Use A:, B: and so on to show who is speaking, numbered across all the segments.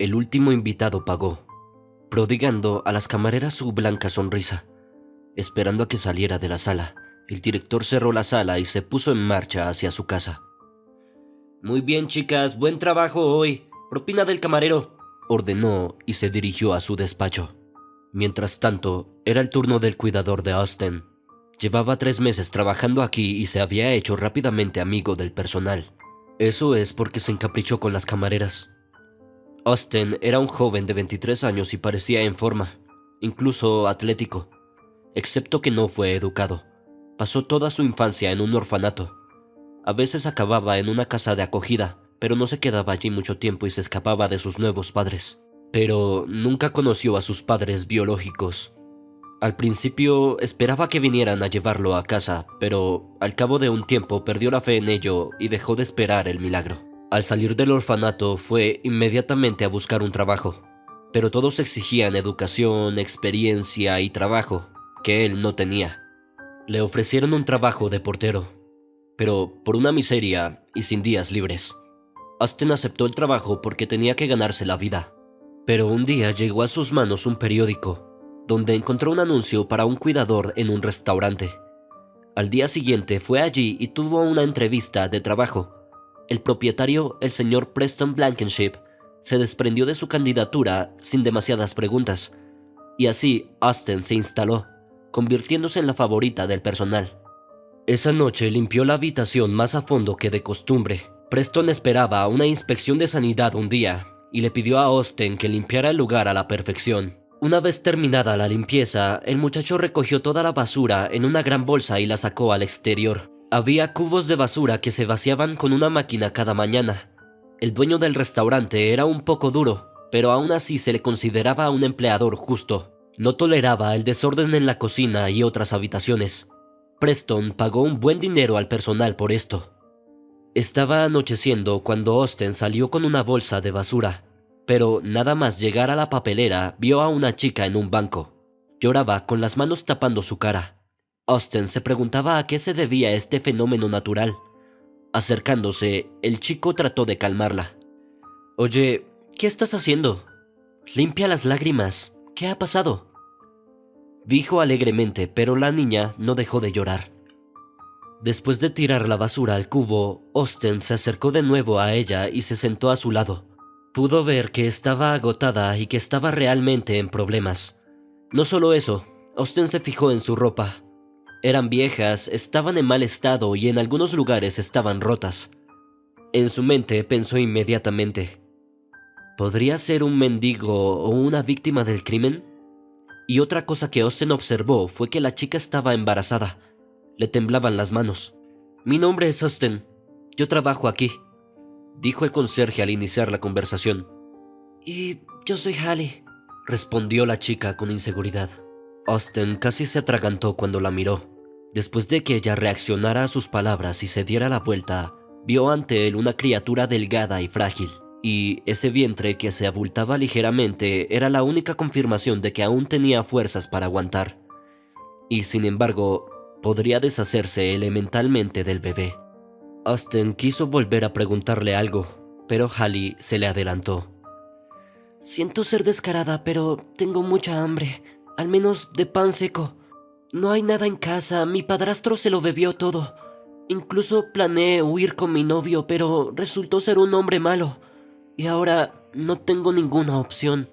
A: El último invitado pagó, prodigando a las camareras su blanca sonrisa. Esperando a que saliera de la sala, el director cerró la sala y se puso en marcha hacia su casa. «Muy bien, chicas, buen trabajo hoy. Propina del camarero», ordenó y se dirigió a su despacho. Mientras tanto, era el turno del cuidador de Austen. Llevaba 3 meses trabajando aquí y se había hecho rápidamente amigo del personal. Eso es porque se encaprichó con las camareras. Austen era un joven de 23 años y parecía en forma, incluso atlético, excepto que no fue educado. Pasó toda su infancia en un orfanato. A veces acababa en una casa de acogida, pero no se quedaba allí mucho tiempo y se escapaba de sus nuevos padres. Pero nunca conoció a sus padres biológicos. Al principio esperaba que vinieran a llevarlo a casa, pero al cabo de un tiempo perdió la fe en ello y dejó de esperar el milagro. Al salir del orfanato fue inmediatamente a buscar un trabajo, pero todos exigían educación, experiencia y trabajo, que él no tenía. Le ofrecieron un trabajo de portero, pero por una miseria y sin días libres. Austen aceptó el trabajo porque tenía que ganarse la vida. Pero un día llegó a sus manos un periódico, donde encontró un anuncio para un cuidador en un restaurante. Al día siguiente fue allí y tuvo una entrevista de trabajo. El propietario, el señor Preston Blankenship, se desprendió de su candidatura sin demasiadas preguntas, y así Austen se instaló, convirtiéndose en la favorita del personal. Esa noche limpió la habitación más a fondo que de costumbre. Preston esperaba una inspección de sanidad un día, y le pidió a Austen que limpiara el lugar a la perfección. Una vez terminada la limpieza, el muchacho recogió toda la basura en una gran bolsa y la sacó al exterior. Había cubos de basura que se vaciaban con una máquina cada mañana. El dueño del restaurante era un poco duro, pero aún así se le consideraba un empleador justo. No toleraba el desorden en la cocina y otras habitaciones. Preston pagó un buen dinero al personal por esto. Estaba anocheciendo cuando Austen salió con una bolsa de basura, pero nada más llegar a la papelera vio a una chica en un banco. Lloraba con las manos tapando su cara. Austen se preguntaba a qué se debía este fenómeno natural. Acercándose, el chico trató de calmarla. «Oye, ¿qué estás haciendo? Limpia las lágrimas. ¿Qué ha pasado?», dijo alegremente, pero la niña no dejó de llorar. Después de tirar la basura al cubo, Austen se acercó de nuevo a ella y se sentó a su lado. Pudo ver que estaba agotada y que estaba realmente en problemas. No solo eso, Austen se fijó en su ropa. Eran viejas, estaban en mal estado y en algunos lugares estaban rotas. En su mente pensó inmediatamente: ¿podría ser un mendigo o una víctima del crimen? Y otra cosa que Austen observó fue que la chica estaba embarazada. Le temblaban las manos. «Mi nombre es Austen. Yo trabajo aquí», dijo el conserje al iniciar la conversación. «Y yo soy Hallie», respondió la chica con inseguridad. Austen casi se atragantó cuando la miró. Después de que ella reaccionara a sus palabras y se diera la vuelta, vio ante él una criatura delgada y frágil, y ese vientre que se abultaba ligeramente era la única confirmación de que aún tenía fuerzas para aguantar. Y sin embargo, podría deshacerse elementalmente del bebé. Austen quiso volver a preguntarle algo, pero Hallie se le adelantó. «Siento ser descarada, pero tengo mucha hambre, al menos de pan seco. No hay nada en casa, mi padrastro se lo bebió todo. Incluso planeé huir con mi novio, pero resultó ser un hombre malo. Y ahora no tengo ninguna opción».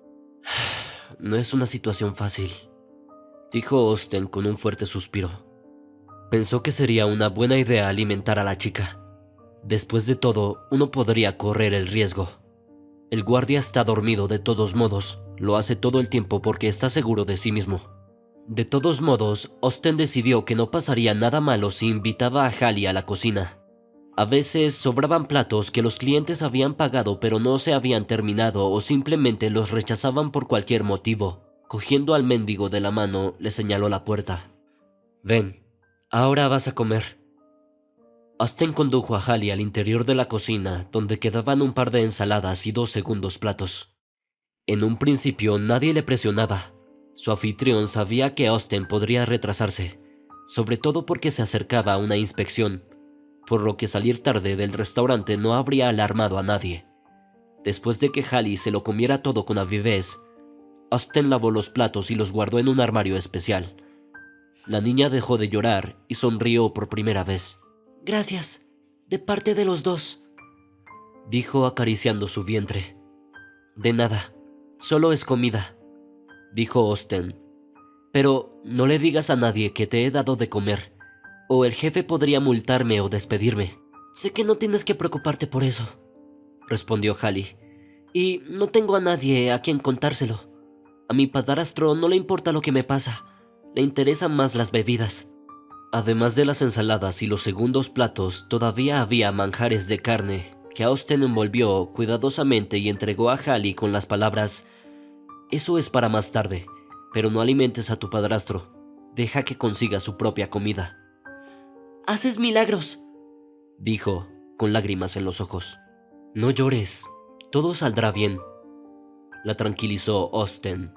A: «No es una situación fácil», dijo Austen con un fuerte suspiro. Pensó que sería una buena idea alimentar a la chica. Después de todo, uno podría correr el riesgo. El guardia está dormido de todos modos, lo hace todo el tiempo porque está seguro de sí mismo. De todos modos, Austen decidió que no pasaría nada malo si invitaba a Hallie a la cocina. A veces sobraban platos que los clientes habían pagado pero no se habían terminado o simplemente los rechazaban por cualquier motivo. Cogiendo al mendigo de la mano, le señaló la puerta. «Ven, ahora vas a comer». Austen condujo a Hallie al interior de la cocina, donde quedaban un par de ensaladas y 2 segundos platos. En un principio nadie le presionaba. Su anfitrión sabía que Austen podría retrasarse, sobre todo porque se acercaba a una inspección, por lo que salir tarde del restaurante no habría alarmado a nadie. Después de que Hallie se lo comiera todo con avidez, Austen lavó los platos y los guardó en un armario especial. La niña dejó de llorar y sonrió por primera vez. «Gracias, de parte de los dos», dijo acariciando su vientre. «De nada, solo es comida», dijo Austen. «Pero no le digas a nadie que te he dado de comer, o el jefe podría multarme o despedirme». «Sé que no tienes que preocuparte por eso», respondió Hallie, «y no tengo a nadie a quien contárselo. A mi padrastro no le importa lo que me pasa, le interesan más las bebidas». Además de las ensaladas y los segundos platos, todavía había manjares de carne que Austen envolvió cuidadosamente y entregó a Hallie con las palabras: «Eso es para más tarde, pero no alimentes a tu padrastro. Deja que consiga su propia comida». «Haces milagros», dijo, con lágrimas en los ojos. «No llores, todo saldrá bien», la tranquilizó Austen.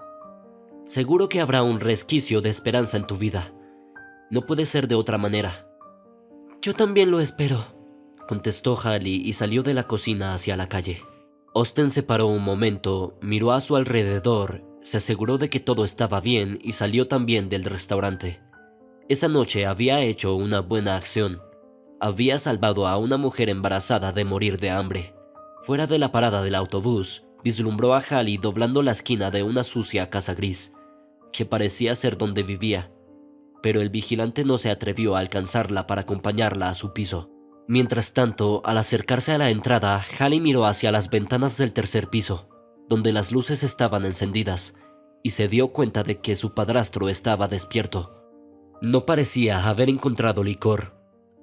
A: «Seguro que habrá un resquicio de esperanza en tu vida. No puede ser de otra manera». «Yo también lo espero», contestó Hallie y salió de la cocina hacia la calle. Austen se paró un momento, miró a su alrededor, se aseguró de que todo estaba bien y salió también del restaurante. Esa noche había hecho una buena acción. Había salvado a una mujer embarazada de morir de hambre. Fuera de la parada del autobús, vislumbró a Hallie doblando la esquina de una sucia casa gris, que parecía ser donde vivía, pero el vigilante no se atrevió a alcanzarla para acompañarla a su piso. Mientras tanto, al acercarse a la entrada, Hallie miró hacia las ventanas del tercer piso, donde las luces estaban encendidas, y se dio cuenta de que su padrastro estaba despierto. No parecía haber encontrado licor,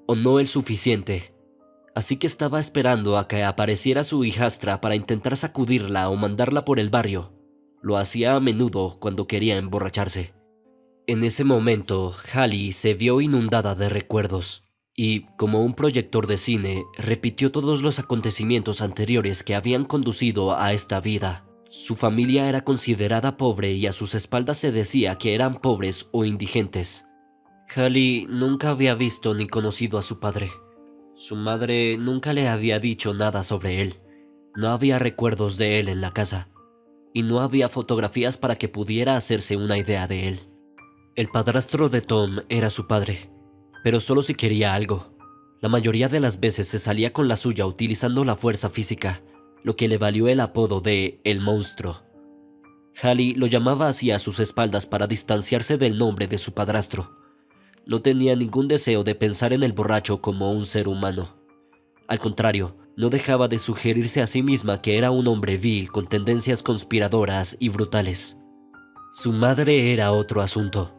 A: o no el suficiente, así que estaba esperando a que apareciera su hijastra para intentar sacudirla o mandarla por el barrio. Lo hacía a menudo cuando quería emborracharse. En ese momento, Hallie se vio inundada de recuerdos y, como un proyector de cine, repitió todos los acontecimientos anteriores que habían conducido a esta vida. Su familia era considerada pobre y a sus espaldas se decía que eran pobres o indigentes. Hallie nunca había visto ni conocido a su padre. Su madre nunca le había dicho nada sobre él. No había recuerdos de él en la casa, y no había fotografías para que pudiera hacerse una idea de él. El padrastro de Tom era su padre, pero solo si quería algo. La mayoría de las veces se salía con la suya utilizando la fuerza física, lo que le valió el apodo de El Monstruo. Hallie lo llamaba así a sus espaldas para distanciarse del nombre de su padrastro. No tenía ningún deseo de pensar en el borracho como un ser humano. Al contrario, no dejaba de sugerirse a sí misma que era un hombre vil con tendencias conspiradoras y brutales. Su madre era otro asunto.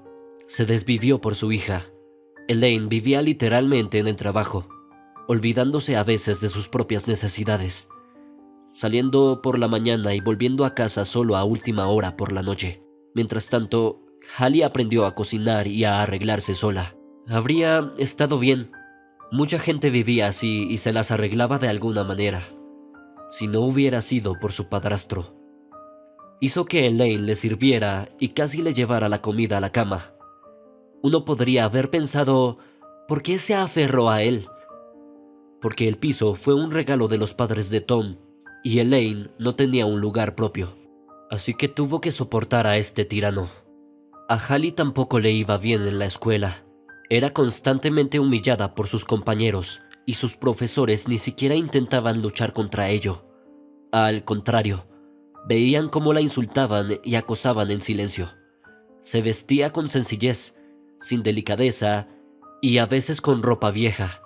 A: Se desvivió por su hija. Elaine vivía literalmente en el trabajo, olvidándose a veces de sus propias necesidades, saliendo por la mañana y volviendo a casa solo a última hora por la noche. Mientras tanto, Hallie aprendió a cocinar y a arreglarse sola. Habría estado bien. Mucha gente vivía así y se las arreglaba de alguna manera, si no hubiera sido por su padrastro. Hizo que Elaine le sirviera y casi le llevara la comida a la cama. Uno podría haber pensado, ¿por qué se aferró a él? Porque el piso fue un regalo de los padres de Tom, y Elaine no tenía un lugar propio. Así que tuvo que soportar a este tirano. A Hallie tampoco le iba bien en la escuela. Era constantemente humillada por sus compañeros, y sus profesores ni siquiera intentaban luchar contra ello. Al contrario, veían cómo la insultaban y acosaban en silencio. Se vestía con sencillez, sin delicadeza y a veces con ropa vieja.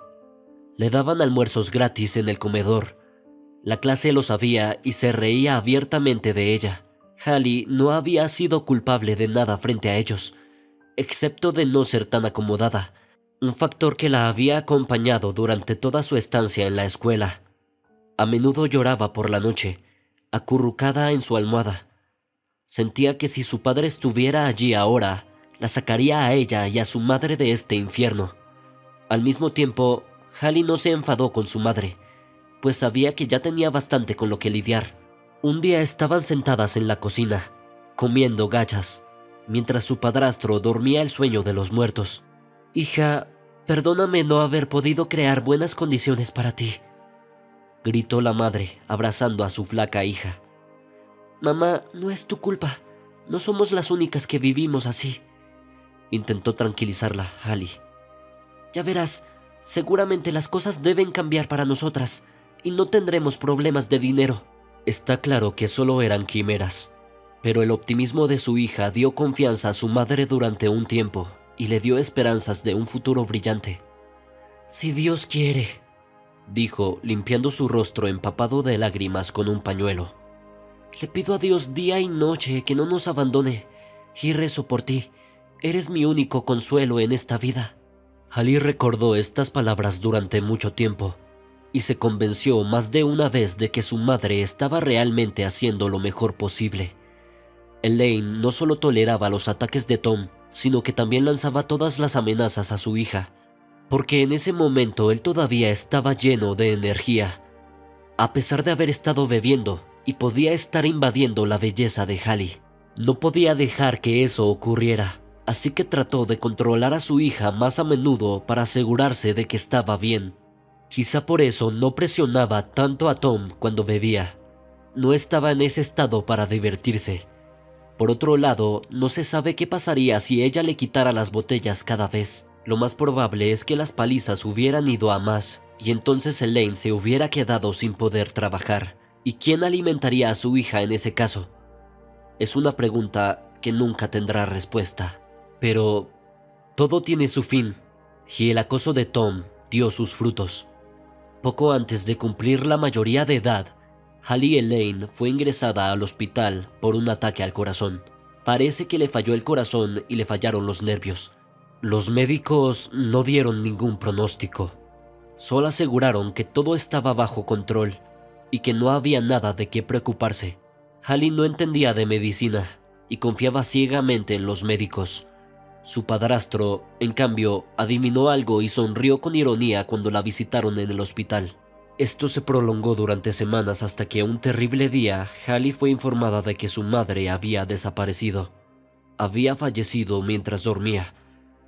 A: Le daban almuerzos gratis en el comedor. La clase lo sabía y se reía abiertamente de ella. Hallie no había sido culpable de nada frente a ellos, excepto de no ser tan acomodada, un factor que la había acompañado durante toda su estancia en la escuela. A menudo lloraba por la noche, acurrucada en su almohada. Sentía que si su padre estuviera allí ahora, la sacaría a ella y a su madre de este infierno. Al mismo tiempo, Hallie no se enfadó con su madre, pues sabía que ya tenía bastante con lo que lidiar. Un día estaban sentadas en la cocina, comiendo gachas, mientras su padrastro dormía el sueño de los muertos. «Hija, perdóname no haber podido crear buenas condiciones para ti», gritó la madre, abrazando a su flaca hija. «Mamá, no es tu culpa. No somos las únicas que vivimos así», intentó tranquilizarla Hallie. «Ya verás, seguramente las cosas deben cambiar para nosotras y no tendremos problemas de dinero». Está claro que solo eran quimeras, pero el optimismo de su hija dio confianza a su madre durante un tiempo y le dio esperanzas de un futuro brillante. «Si Dios quiere», dijo, limpiando su rostro empapado de lágrimas con un pañuelo. «Le pido a Dios día y noche que no nos abandone y rezo por ti. Eres mi único consuelo en esta vida». Hallie recordó estas palabras durante mucho tiempo y se convenció más de una vez de que su madre estaba realmente haciendo lo mejor posible. Elaine no solo toleraba los ataques de Tom, sino que también lanzaba todas las amenazas a su hija, porque en ese momento él todavía estaba lleno de energía, a pesar de haber estado bebiendo, y podía estar invadiendo la belleza de Hallie. No podía dejar que eso ocurriera, así que trató de controlar a su hija más a menudo para asegurarse de que estaba bien. Quizá por eso no presionaba tanto a Tom cuando bebía. No estaba en ese estado para divertirse. Por otro lado, no se sabe qué pasaría si ella le quitara las botellas cada vez. Lo más probable es que las palizas hubieran ido a más, y entonces Elaine se hubiera quedado sin poder trabajar. ¿Y quién alimentaría a su hija en ese caso? Es una pregunta que nunca tendrá respuesta. Pero todo tiene su fin, y el acoso de Tom dio sus frutos. Poco antes de cumplir la mayoría de edad, Hallie Elaine fue ingresada al hospital por un ataque al corazón. Parece que le falló el corazón y le fallaron los nervios. Los médicos no dieron ningún pronóstico. Solo aseguraron que todo estaba bajo control y que no había nada de qué preocuparse. Hallie no entendía de medicina y confiaba ciegamente en los médicos. Su padrastro, en cambio, adivinó algo y sonrió con ironía cuando la visitaron en el hospital. Esto se prolongó durante semanas hasta que un terrible día Hallie fue informada de que su madre había desaparecido. Había fallecido mientras dormía.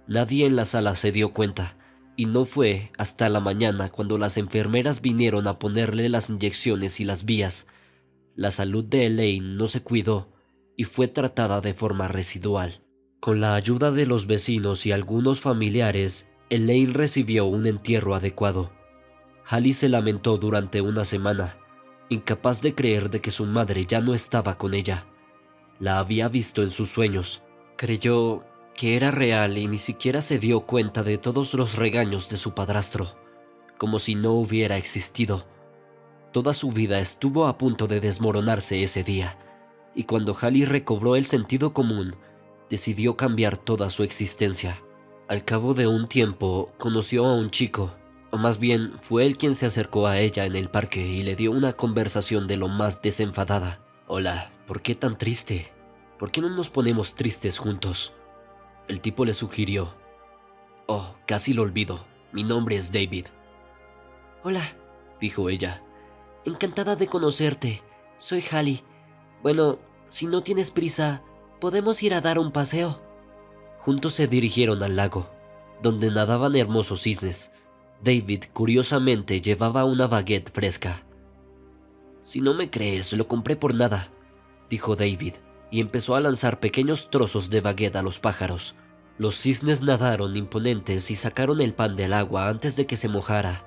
A: Nadie en la sala se dio cuenta, y no fue hasta la mañana cuando las enfermeras vinieron a ponerle las inyecciones y las vías. La salud de Elaine no se cuidó y fue tratada de forma residual. Con la ayuda de los vecinos y algunos familiares, Elaine recibió un entierro adecuado. Hallie se lamentó durante una semana, incapaz de creer de que su madre ya no estaba con ella. La había visto en sus sueños. Creyó que era real y ni siquiera se dio cuenta de todos los regaños de su padrastro, como si no hubiera existido. Toda su vida estuvo a punto de desmoronarse ese día, y cuando Hallie recobró el sentido común, decidió cambiar toda su existencia. Al cabo de un tiempo, conoció a un chico, o más bien fue él quien se acercó a ella en el parque y le dio una conversación de lo más desenfadada. «Hola, ¿por qué tan triste? ¿Por qué no nos ponemos tristes juntos?», el tipo le sugirió. «Oh, casi lo olvido. Mi nombre es David». «Hola», dijo ella. «Encantada de conocerte. Soy Hallie. Bueno, si no tienes prisa, podemos ir a dar un paseo». Juntos se dirigieron al lago, donde nadaban hermosos cisnes. David, curiosamente, llevaba una baguette fresca. «Si no me crees, lo compré por nada», dijo David, y empezó a lanzar pequeños trozos de baguette a los pájaros. Los cisnes nadaron imponentes y sacaron el pan del agua antes de que se mojara.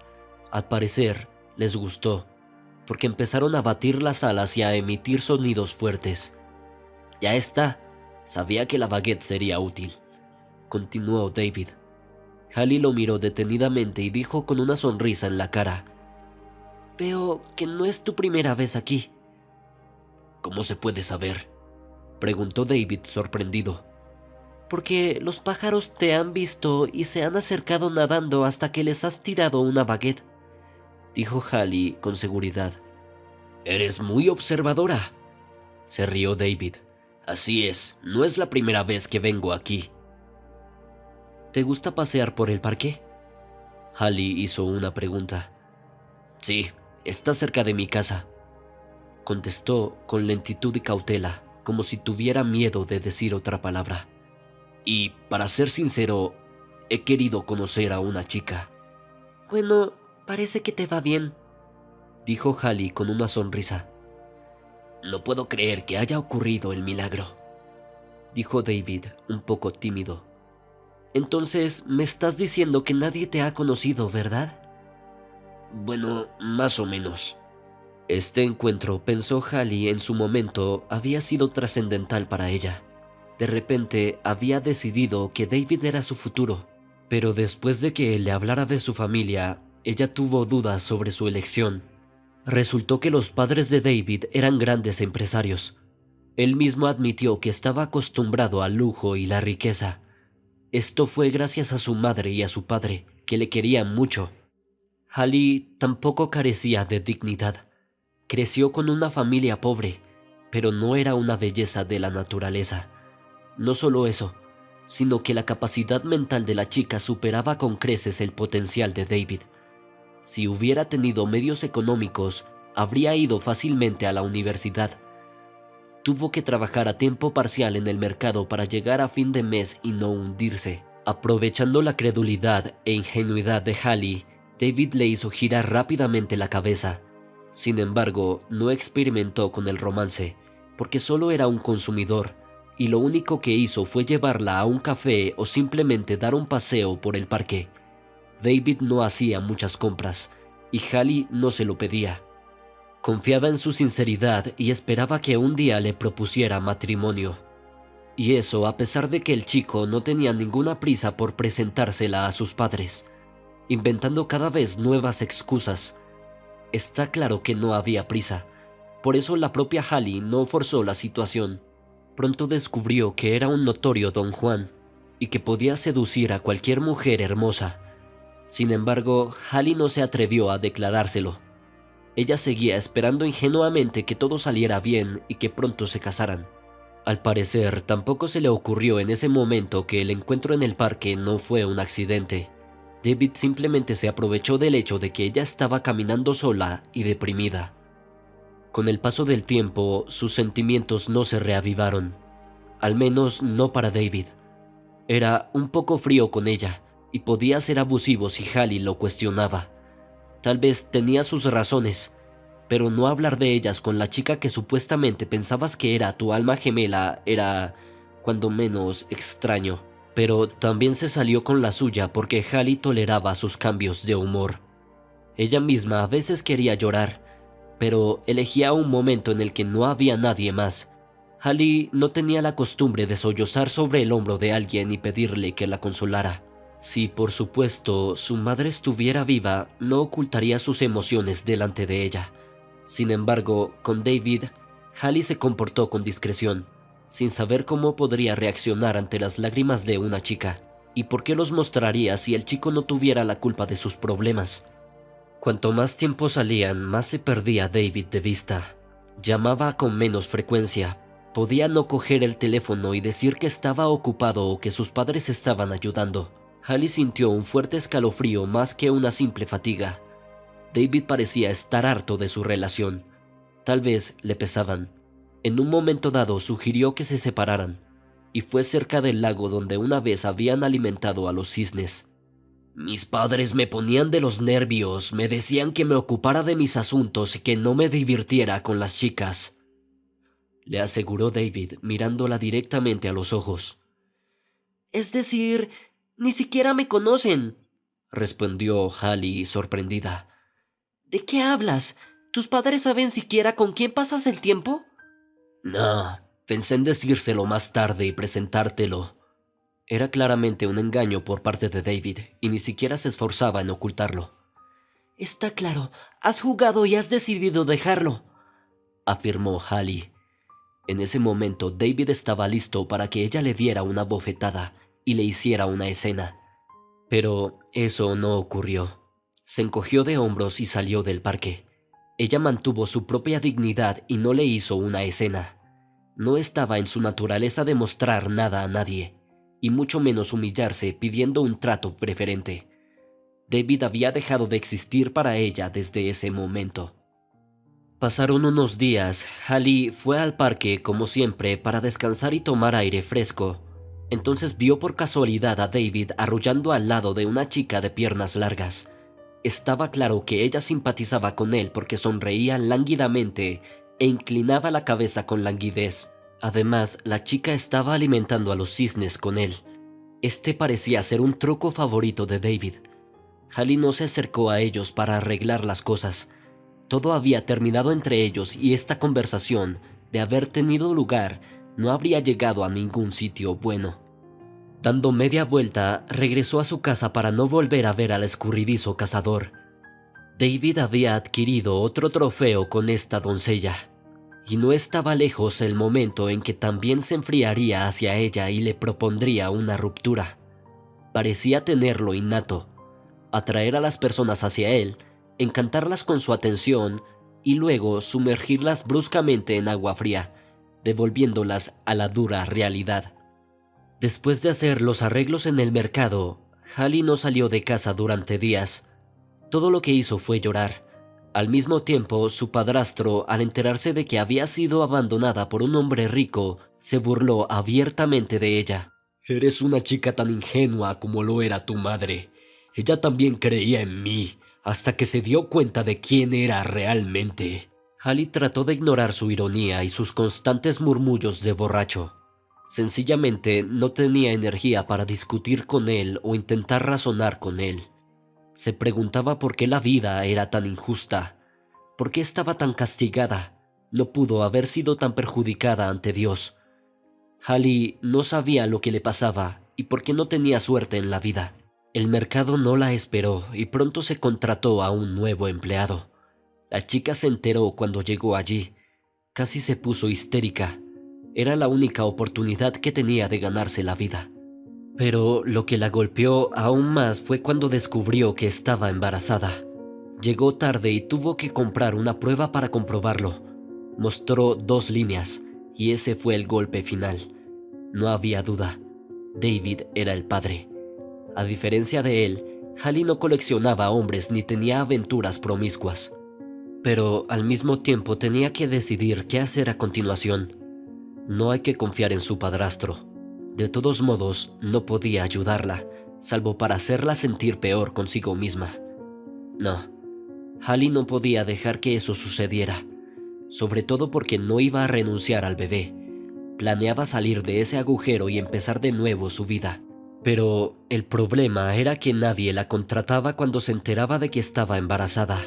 A: Al parecer, les gustó, porque empezaron a batir las alas y a emitir sonidos fuertes. «Ya está. Sabía que la baguette sería útil», continuó David. Hallie lo miró detenidamente y dijo con una sonrisa en la cara: «Veo que no es tu primera vez aquí». «¿Cómo se puede saber?», preguntó David sorprendido. «Porque los pájaros te han visto y se han acercado nadando hasta que les has tirado una baguette», dijo Hallie con seguridad. «Eres muy observadora», se rió David. «Así es, no es la primera vez que vengo aquí». «¿Te gusta pasear por el parque?», Hallie hizo una pregunta. «Sí, está cerca de mi casa», contestó con lentitud y cautela, como si tuviera miedo de decir otra palabra. «Y, para ser sincero, he querido conocer a una chica». «Bueno, parece que te va bien». dijo Hallie con una sonrisa. No puedo creer que haya ocurrido el milagro, dijo David, un poco tímido. Entonces, me estás diciendo que nadie te ha conocido, ¿verdad? Bueno, más o menos. Este encuentro, pensó Hallie en su momento, había sido trascendental para ella. De repente, había decidido que David era su futuro, pero después de que él le hablara de su familia, ella tuvo dudas sobre su elección. Resultó que los padres de David eran grandes empresarios. Él mismo admitió que estaba acostumbrado al lujo y la riqueza. Esto fue gracias a su madre y a su padre, que le querían mucho. Hallie tampoco carecía de dignidad. Creció con una familia pobre, pero no era una belleza de la naturaleza. No solo eso, sino que la capacidad mental de la chica superaba con creces el potencial de David. Si hubiera tenido medios económicos, habría ido fácilmente a la universidad. Tuvo que trabajar a tiempo parcial en el mercado para llegar a fin de mes y no hundirse. Aprovechando la credulidad e ingenuidad de Hallie, David le hizo girar rápidamente la cabeza. Sin embargo, no experimentó con el romance, porque solo era un consumidor, y lo único que hizo fue llevarla a un café o simplemente dar un paseo por el parque. David no hacía muchas compras, y Hallie no se lo pedía. Confiaba en su sinceridad y esperaba que un día le propusiera matrimonio. Y eso a pesar de que el chico no tenía ninguna prisa por presentársela a sus padres, inventando cada vez nuevas excusas. Está claro que no había prisa, por eso la propia Hallie no forzó la situación. Pronto descubrió que era un notorio don Juan y que podía seducir a cualquier mujer hermosa. Sin embargo, Hallie no se atrevió a declarárselo. Ella seguía esperando ingenuamente que todo saliera bien y que pronto se casaran. Al parecer, tampoco se le ocurrió en ese momento que el encuentro en el parque no fue un accidente. David simplemente se aprovechó del hecho de que ella estaba caminando sola y deprimida. Con el paso del tiempo, sus sentimientos no se reavivaron. Al menos no para David. Era un poco frío con ella y podía ser abusivo si Hallie lo cuestionaba. Tal vez tenía sus razones, pero no hablar de ellas con la chica que supuestamente pensabas que era tu alma gemela era, cuando menos, extraño. Pero también se salió con la suya porque Hallie toleraba sus cambios de humor. Ella misma a veces quería llorar, pero elegía un momento en el que no había nadie más. Hallie no tenía la costumbre de sollozar sobre el hombro de alguien y pedirle que la consolara. Si, por supuesto, su madre estuviera viva, no ocultaría sus emociones delante de ella. Sin embargo, con David, Hallie se comportó con discreción, sin saber cómo podría reaccionar ante las lágrimas de una chica, y por qué los mostraría si el chico no tuviera la culpa de sus problemas. Cuanto más tiempo salían, más se perdía David de vista. Llamaba con menos frecuencia, podía no coger el teléfono y decir que estaba ocupado o que sus padres estaban ayudando. Hallie sintió un fuerte escalofrío más que una simple fatiga. David parecía estar harto de su relación. Tal vez le pesaban. En un momento dado sugirió que se separaran, y fue cerca del lago donde una vez habían alimentado a los cisnes. Mis padres me ponían de los nervios, me decían que me ocupara de mis asuntos y que no me divirtiera con las chicas, le aseguró David mirándola directamente a los ojos. Es decir, ni siquiera me conocen, respondió Hallie sorprendida. ¿De qué hablas? ¿Tus padres saben siquiera con quién pasas el tiempo? No, pensé en decírselo más tarde y presentártelo. Era claramente un engaño por parte de David y ni siquiera se esforzaba en ocultarlo. Está claro, has jugado y has decidido dejarlo, afirmó Hallie. En ese momento David estaba listo para que ella le diera una bofetada y le hiciera una escena. Pero eso no ocurrió. Se encogió de hombros y salió del parque. Ella mantuvo su propia dignidad y no le hizo una escena. No estaba en su naturaleza demostrar nada a nadie, y mucho menos humillarse pidiendo un trato preferente. David había dejado de existir para ella desde ese momento. Pasaron unos días. Hallie fue al parque como siempre para descansar y tomar aire fresco. Entonces vio por casualidad a David arrullando al lado de una chica de piernas largas. Estaba claro que ella simpatizaba con él porque sonreía lánguidamente e inclinaba la cabeza con languidez. Además, la chica estaba alimentando a los cisnes con él. Este parecía ser un truco favorito de David. Hallie no se acercó a ellos para arreglar las cosas. Todo había terminado entre ellos y esta conversación, de haber tenido lugar, no habría llegado a ningún sitio bueno. Dando media vuelta, regresó a su casa para no volver a ver al escurridizo cazador. David había adquirido otro trofeo con esta doncella, y no estaba lejos el momento en que también se enfriaría hacia ella y le propondría una ruptura. Parecía tenerlo innato, atraer a las personas hacia él, encantarlas con su atención y luego sumergirlas bruscamente en agua fría, devolviéndolas a la dura realidad. Después de hacer los arreglos en el mercado, Hallie no salió de casa durante días. Todo lo que hizo fue llorar. Al mismo tiempo, su padrastro, al enterarse de que había sido abandonada por un hombre rico, se burló abiertamente de ella. «Eres una chica tan ingenua como lo era tu madre. Ella también creía en mí, hasta que se dio cuenta de quién era realmente». Hallie trató de ignorar su ironía y sus constantes murmullos de borracho. Sencillamente no tenía energía para discutir con él o intentar razonar con él. Se preguntaba por qué la vida era tan injusta, por qué estaba tan castigada, no pudo haber sido tan perjudicada ante Dios. Hallie no sabía lo que le pasaba y por qué no tenía suerte en la vida. El mercado no la esperó y pronto se contrató a un nuevo empleado. La chica se enteró cuando llegó allí. Casi se puso histérica. Era la única oportunidad que tenía de ganarse la vida. Pero lo que la golpeó aún más fue cuando descubrió que estaba embarazada. Llegó tarde y tuvo que comprar una prueba para comprobarlo. Mostró 2 líneas y ese fue el golpe final. No había duda. David era el padre. A diferencia de él, Hallie no coleccionaba hombres ni tenía aventuras promiscuas. Pero al mismo tiempo tenía que decidir qué hacer a continuación. No hay que confiar en su padrastro. De todos modos, no podía ayudarla, salvo para hacerla sentir peor consigo misma. No, Hallie no podía dejar que eso sucediera, sobre todo porque no iba a renunciar al bebé. Planeaba salir de ese agujero y empezar de nuevo su vida. Pero el problema era que nadie la contrataba cuando se enteraba de que estaba embarazada.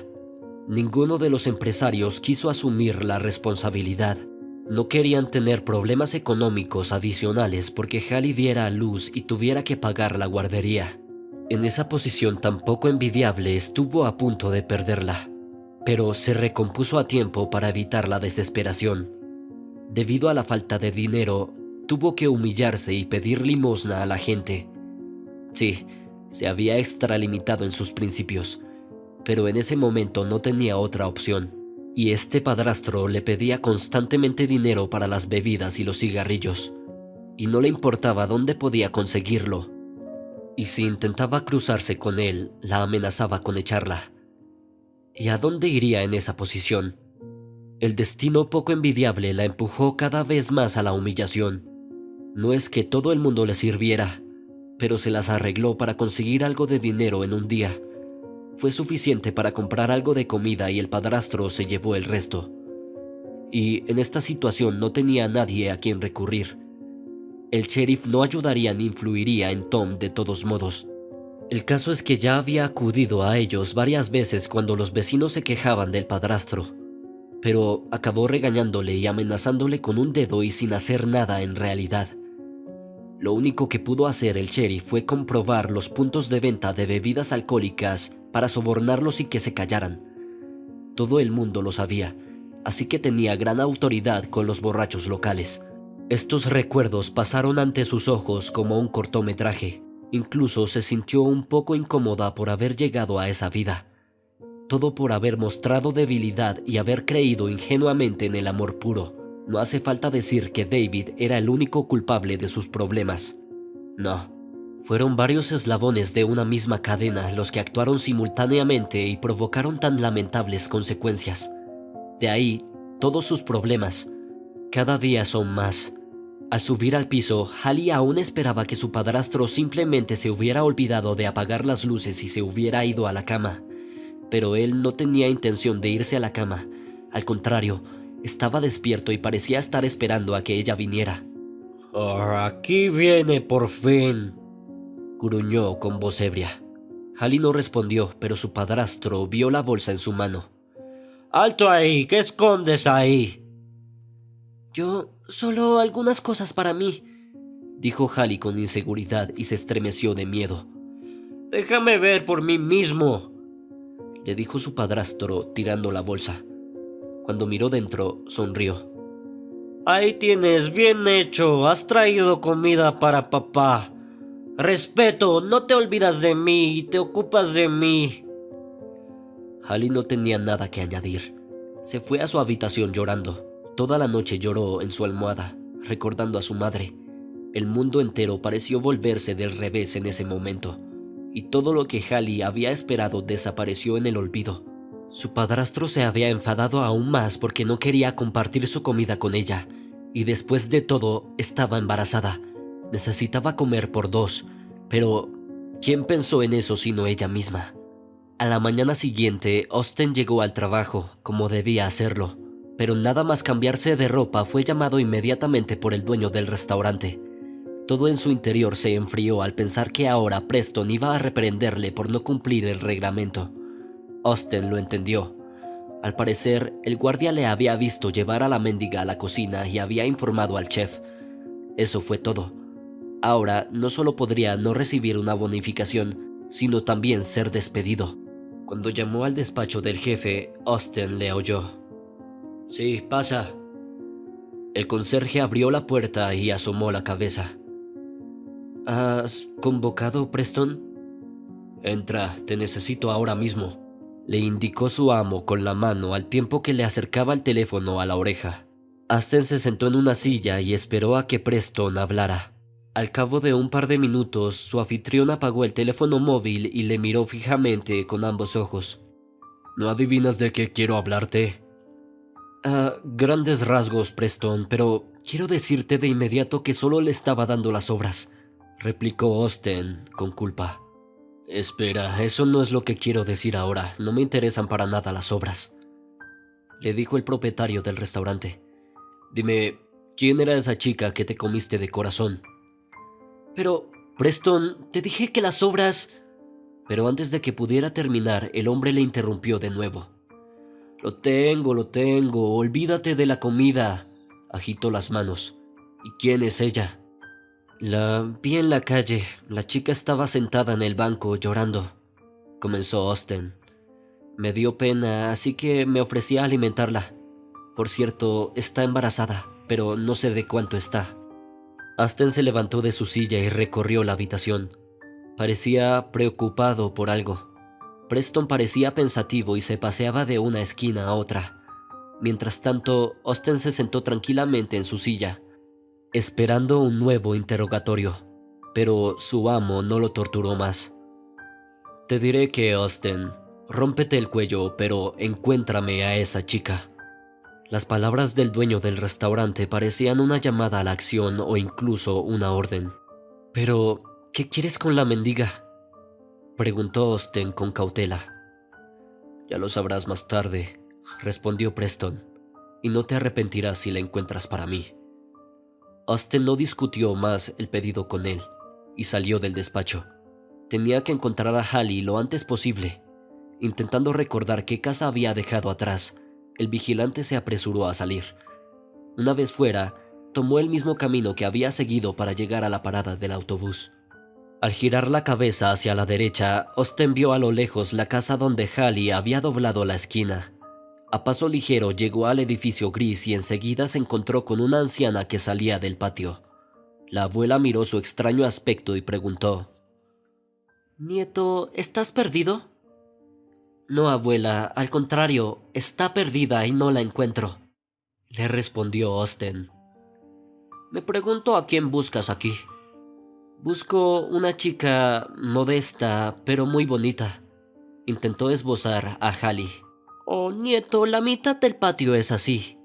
A: Ninguno de los empresarios quiso asumir la responsabilidad. No querían tener problemas económicos adicionales porque Hallie diera a luz y tuviera que pagar la guardería. En esa posición tan poco envidiable estuvo a punto de perderla, pero se recompuso a tiempo para evitar la desesperación. Debido a la falta de dinero, tuvo que humillarse y pedir limosna a la gente. Sí, se había extralimitado en sus principios, pero en ese momento no tenía otra opción. Y este padrastro le pedía constantemente dinero para las bebidas y los cigarrillos, y no le importaba dónde podía conseguirlo. Y si intentaba cruzarse con él, la amenazaba con echarla. ¿Y a dónde iría en esa posición? El destino poco envidiable la empujó cada vez más a la humillación. No es que todo el mundo le sirviera, pero se las arregló para conseguir algo de dinero en un día. Fue suficiente para comprar algo de comida y el padrastro se llevó el resto. Y en esta situación no tenía a nadie a quien recurrir. El sheriff no ayudaría ni influiría en Tom de todos modos. El caso es que ya había acudido a ellos varias veces cuando los vecinos se quejaban del padrastro, pero acabó regañándole y amenazándole con un dedo y sin hacer nada en realidad. Lo único que pudo hacer el sheriff fue comprobar los puntos de venta de bebidas alcohólicas para sobornarlos y que se callaran. Todo el mundo lo sabía, así que tenía gran autoridad con los borrachos locales. Estos recuerdos pasaron ante sus ojos como un cortometraje. Incluso se sintió un poco incómoda por haber llegado a esa vida. Todo por haber mostrado debilidad y haber creído ingenuamente en el amor puro. No hace falta decir que David era el único culpable de sus problemas. No, fueron varios eslabones de una misma cadena los que actuaron simultáneamente y provocaron tan lamentables consecuencias. De ahí, todos sus problemas. Cada día son más. Al subir al piso, Hallie aún esperaba que su padrastro simplemente se hubiera olvidado de apagar las luces y se hubiera ido a la cama. pero él no tenía intención de irse a la cama. Al contrario, estaba despierto y parecía estar esperando a que ella viniera. «Aquí viene por fin», gruñó con voz ebria. Hallie no respondió, pero su padrastro vio la bolsa en su mano. «¡Alto ahí! ¿Qué escondes ahí?» «Yo, solo algunas cosas para mí», dijo Hallie con inseguridad y se estremeció de miedo. «Déjame ver por mí mismo», le dijo su padrastro tirando la bolsa. Cuando miró dentro, sonrió. «Ahí tienes, bien hecho, has traído comida para papá. Respeto, no te olvidas de mí y te ocupas de mí». Hallie no tenía nada que añadir. Se fue a su habitación llorando. Toda la noche lloró en su almohada, recordando a su madre. El mundo entero pareció volverse del revés en ese momento, y todo lo que Hallie había esperado desapareció en el olvido. Su padrastro se había enfadado aún más porque no quería compartir su comida con ella, y después de todo estaba embarazada. Necesitaba comer por dos, pero ¿quién pensó en eso sino ella misma? A la mañana siguiente, Austin llegó al trabajo, como debía hacerlo, pero nada más cambiarse de ropa fue llamado inmediatamente por el dueño del restaurante. Todo en su interior se enfrió al pensar que ahora Preston iba a reprenderle por no cumplir el reglamento. Austin lo entendió. Al parecer, el guardia le había visto llevar a la mendiga a la cocina y había informado al chef. Eso fue todo. Ahora no solo podría no recibir una bonificación, sino también ser despedido. Cuando llamó al despacho del jefe, Austin le oyó. «Sí, pasa». El conserje abrió la puerta y asomó la cabeza. «¿Has convocado, Preston?» «Entra, te necesito ahora mismo», le indicó su amo con la mano al tiempo que le acercaba el teléfono a la oreja. Austin se sentó en una silla y esperó a que Preston hablara. Al cabo de un par de minutos, su anfitrión apagó el teléfono móvil y le miró fijamente con ambos ojos. «¿No adivinas de qué quiero hablarte?» Grandes rasgos, Preston, pero quiero decirte de inmediato que solo le estaba dando las obras», replicó Austin con culpa. «Espera, eso no es lo que quiero decir ahora. No me interesan para nada las obras», le dijo el propietario del restaurante. «Dime, ¿quién era esa chica que te comiste de corazón?» «Pero, Preston, te dije que las obras...» Pero antes de que pudiera terminar, el hombre le interrumpió de nuevo. Lo tengo, olvídate de la comida», agitó las manos. «¿Y quién es ella?» «La vi en la calle. La chica estaba sentada en el banco llorando», comenzó Austin. «Me dio pena, así que me ofrecí a alimentarla. Por cierto, está embarazada, pero no sé de cuánto está». Austin se levantó de su silla y recorrió la habitación. Parecía preocupado por algo. Preston parecía pensativo y se paseaba de una esquina a otra. Mientras tanto, Austin se sentó tranquilamente en su silla, esperando un nuevo interrogatorio, pero su amo no lo torturó más. «Te diré que, Austin, rómpete el cuello, pero encuéntrame a esa chica». Las palabras del dueño del restaurante parecían una llamada a la acción o incluso una orden. «Pero, ¿qué quieres con la mendiga?», preguntó Austin con cautela. «Ya lo sabrás más tarde», respondió Preston, «y no te arrepentirás si la encuentras para mí». Austin no discutió más el pedido con él y salió del despacho. Tenía que encontrar a Hallie lo antes posible. Intentando recordar qué casa había dejado atrás, el vigilante se apresuró a salir. Una vez fuera, tomó el mismo camino que había seguido para llegar a la parada del autobús. Al girar la cabeza hacia la derecha, Austin vio a lo lejos la casa donde Hallie había doblado la esquina. A paso ligero llegó al edificio gris y enseguida se encontró con una anciana que salía del patio. La abuela miró su extraño aspecto y preguntó: «Nieto, ¿estás perdido?» «No, abuela, al contrario, está perdida y no la encuentro», le respondió Austin. «Me pregunto a quién buscas aquí». «Busco una chica modesta, pero muy bonita», intentó esbozar a Hallie. «Oh, nieto, la mitad del patio es así»,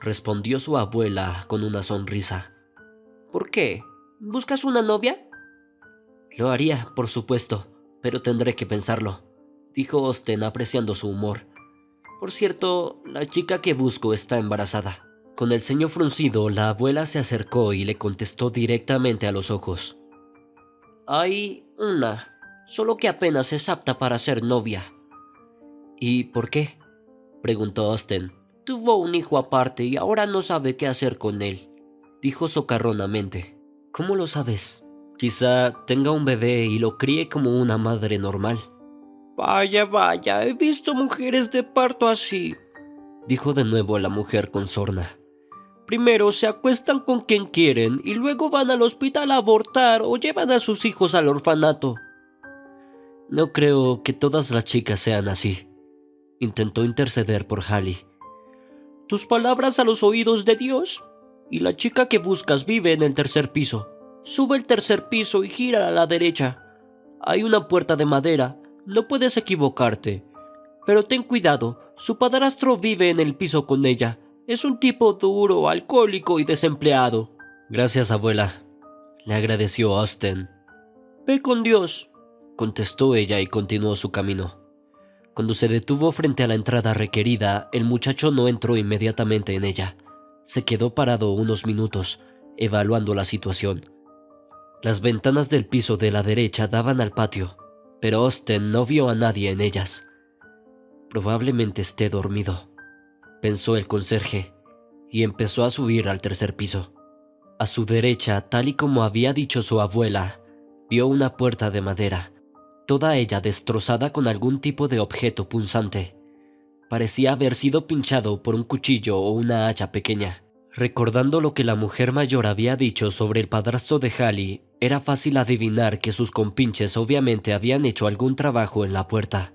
A: respondió su abuela con una sonrisa. «¿Por qué? ¿Buscas una novia?» «Lo haría, por supuesto, pero tendré que pensarlo», dijo Austen apreciando su humor. Por cierto, la chica que busco está embarazada. Con el ceño fruncido, la abuela se acercó y le contestó directamente a los ojos. Hay una, solo que apenas es apta para ser novia. ¿Y por qué?, preguntó Austen. Tuvo un hijo aparte y ahora no sabe qué hacer con él, dijo socarronamente. ¿Cómo lo sabes? Quizá tenga un bebé y lo críe como una madre normal. Vaya, he visto mujeres de parto así, dijo de nuevo la mujer con sorna. Primero se acuestan con quien quieren y luego van al hospital a abortar o llevan a sus hijos al orfanato. No creo que todas las chicas sean así, intentó interceder por Hallie. Tus palabras a los oídos de Dios. Y la chica que buscas vive en el tercer piso. Sube el tercer piso y gira a la derecha. Hay una puerta de madera, no puedes equivocarte. Pero ten cuidado, su padrastro vive en el piso con ella. Es un tipo duro, alcohólico y desempleado. Gracias, abuela, le agradeció Austen. Ve con Dios, contestó ella y continuó su camino. Cuando se detuvo frente a la entrada requerida, el muchacho no entró inmediatamente en ella. Se quedó parado unos minutos, evaluando la situación. Las ventanas del piso de la derecha daban al patio, pero Austen no vio a nadie en ellas. Probablemente esté dormido, pensó el conserje, y empezó a subir al tercer piso. A su derecha, tal y como había dicho su abuela, vio una puerta de madera, toda ella destrozada con algún tipo de objeto punzante. Parecía haber sido pinchado por un cuchillo o una hacha pequeña. Recordando lo que la mujer mayor había dicho sobre el padrastro de Hallie, era fácil adivinar que sus compinches obviamente habían hecho algún trabajo en la puerta.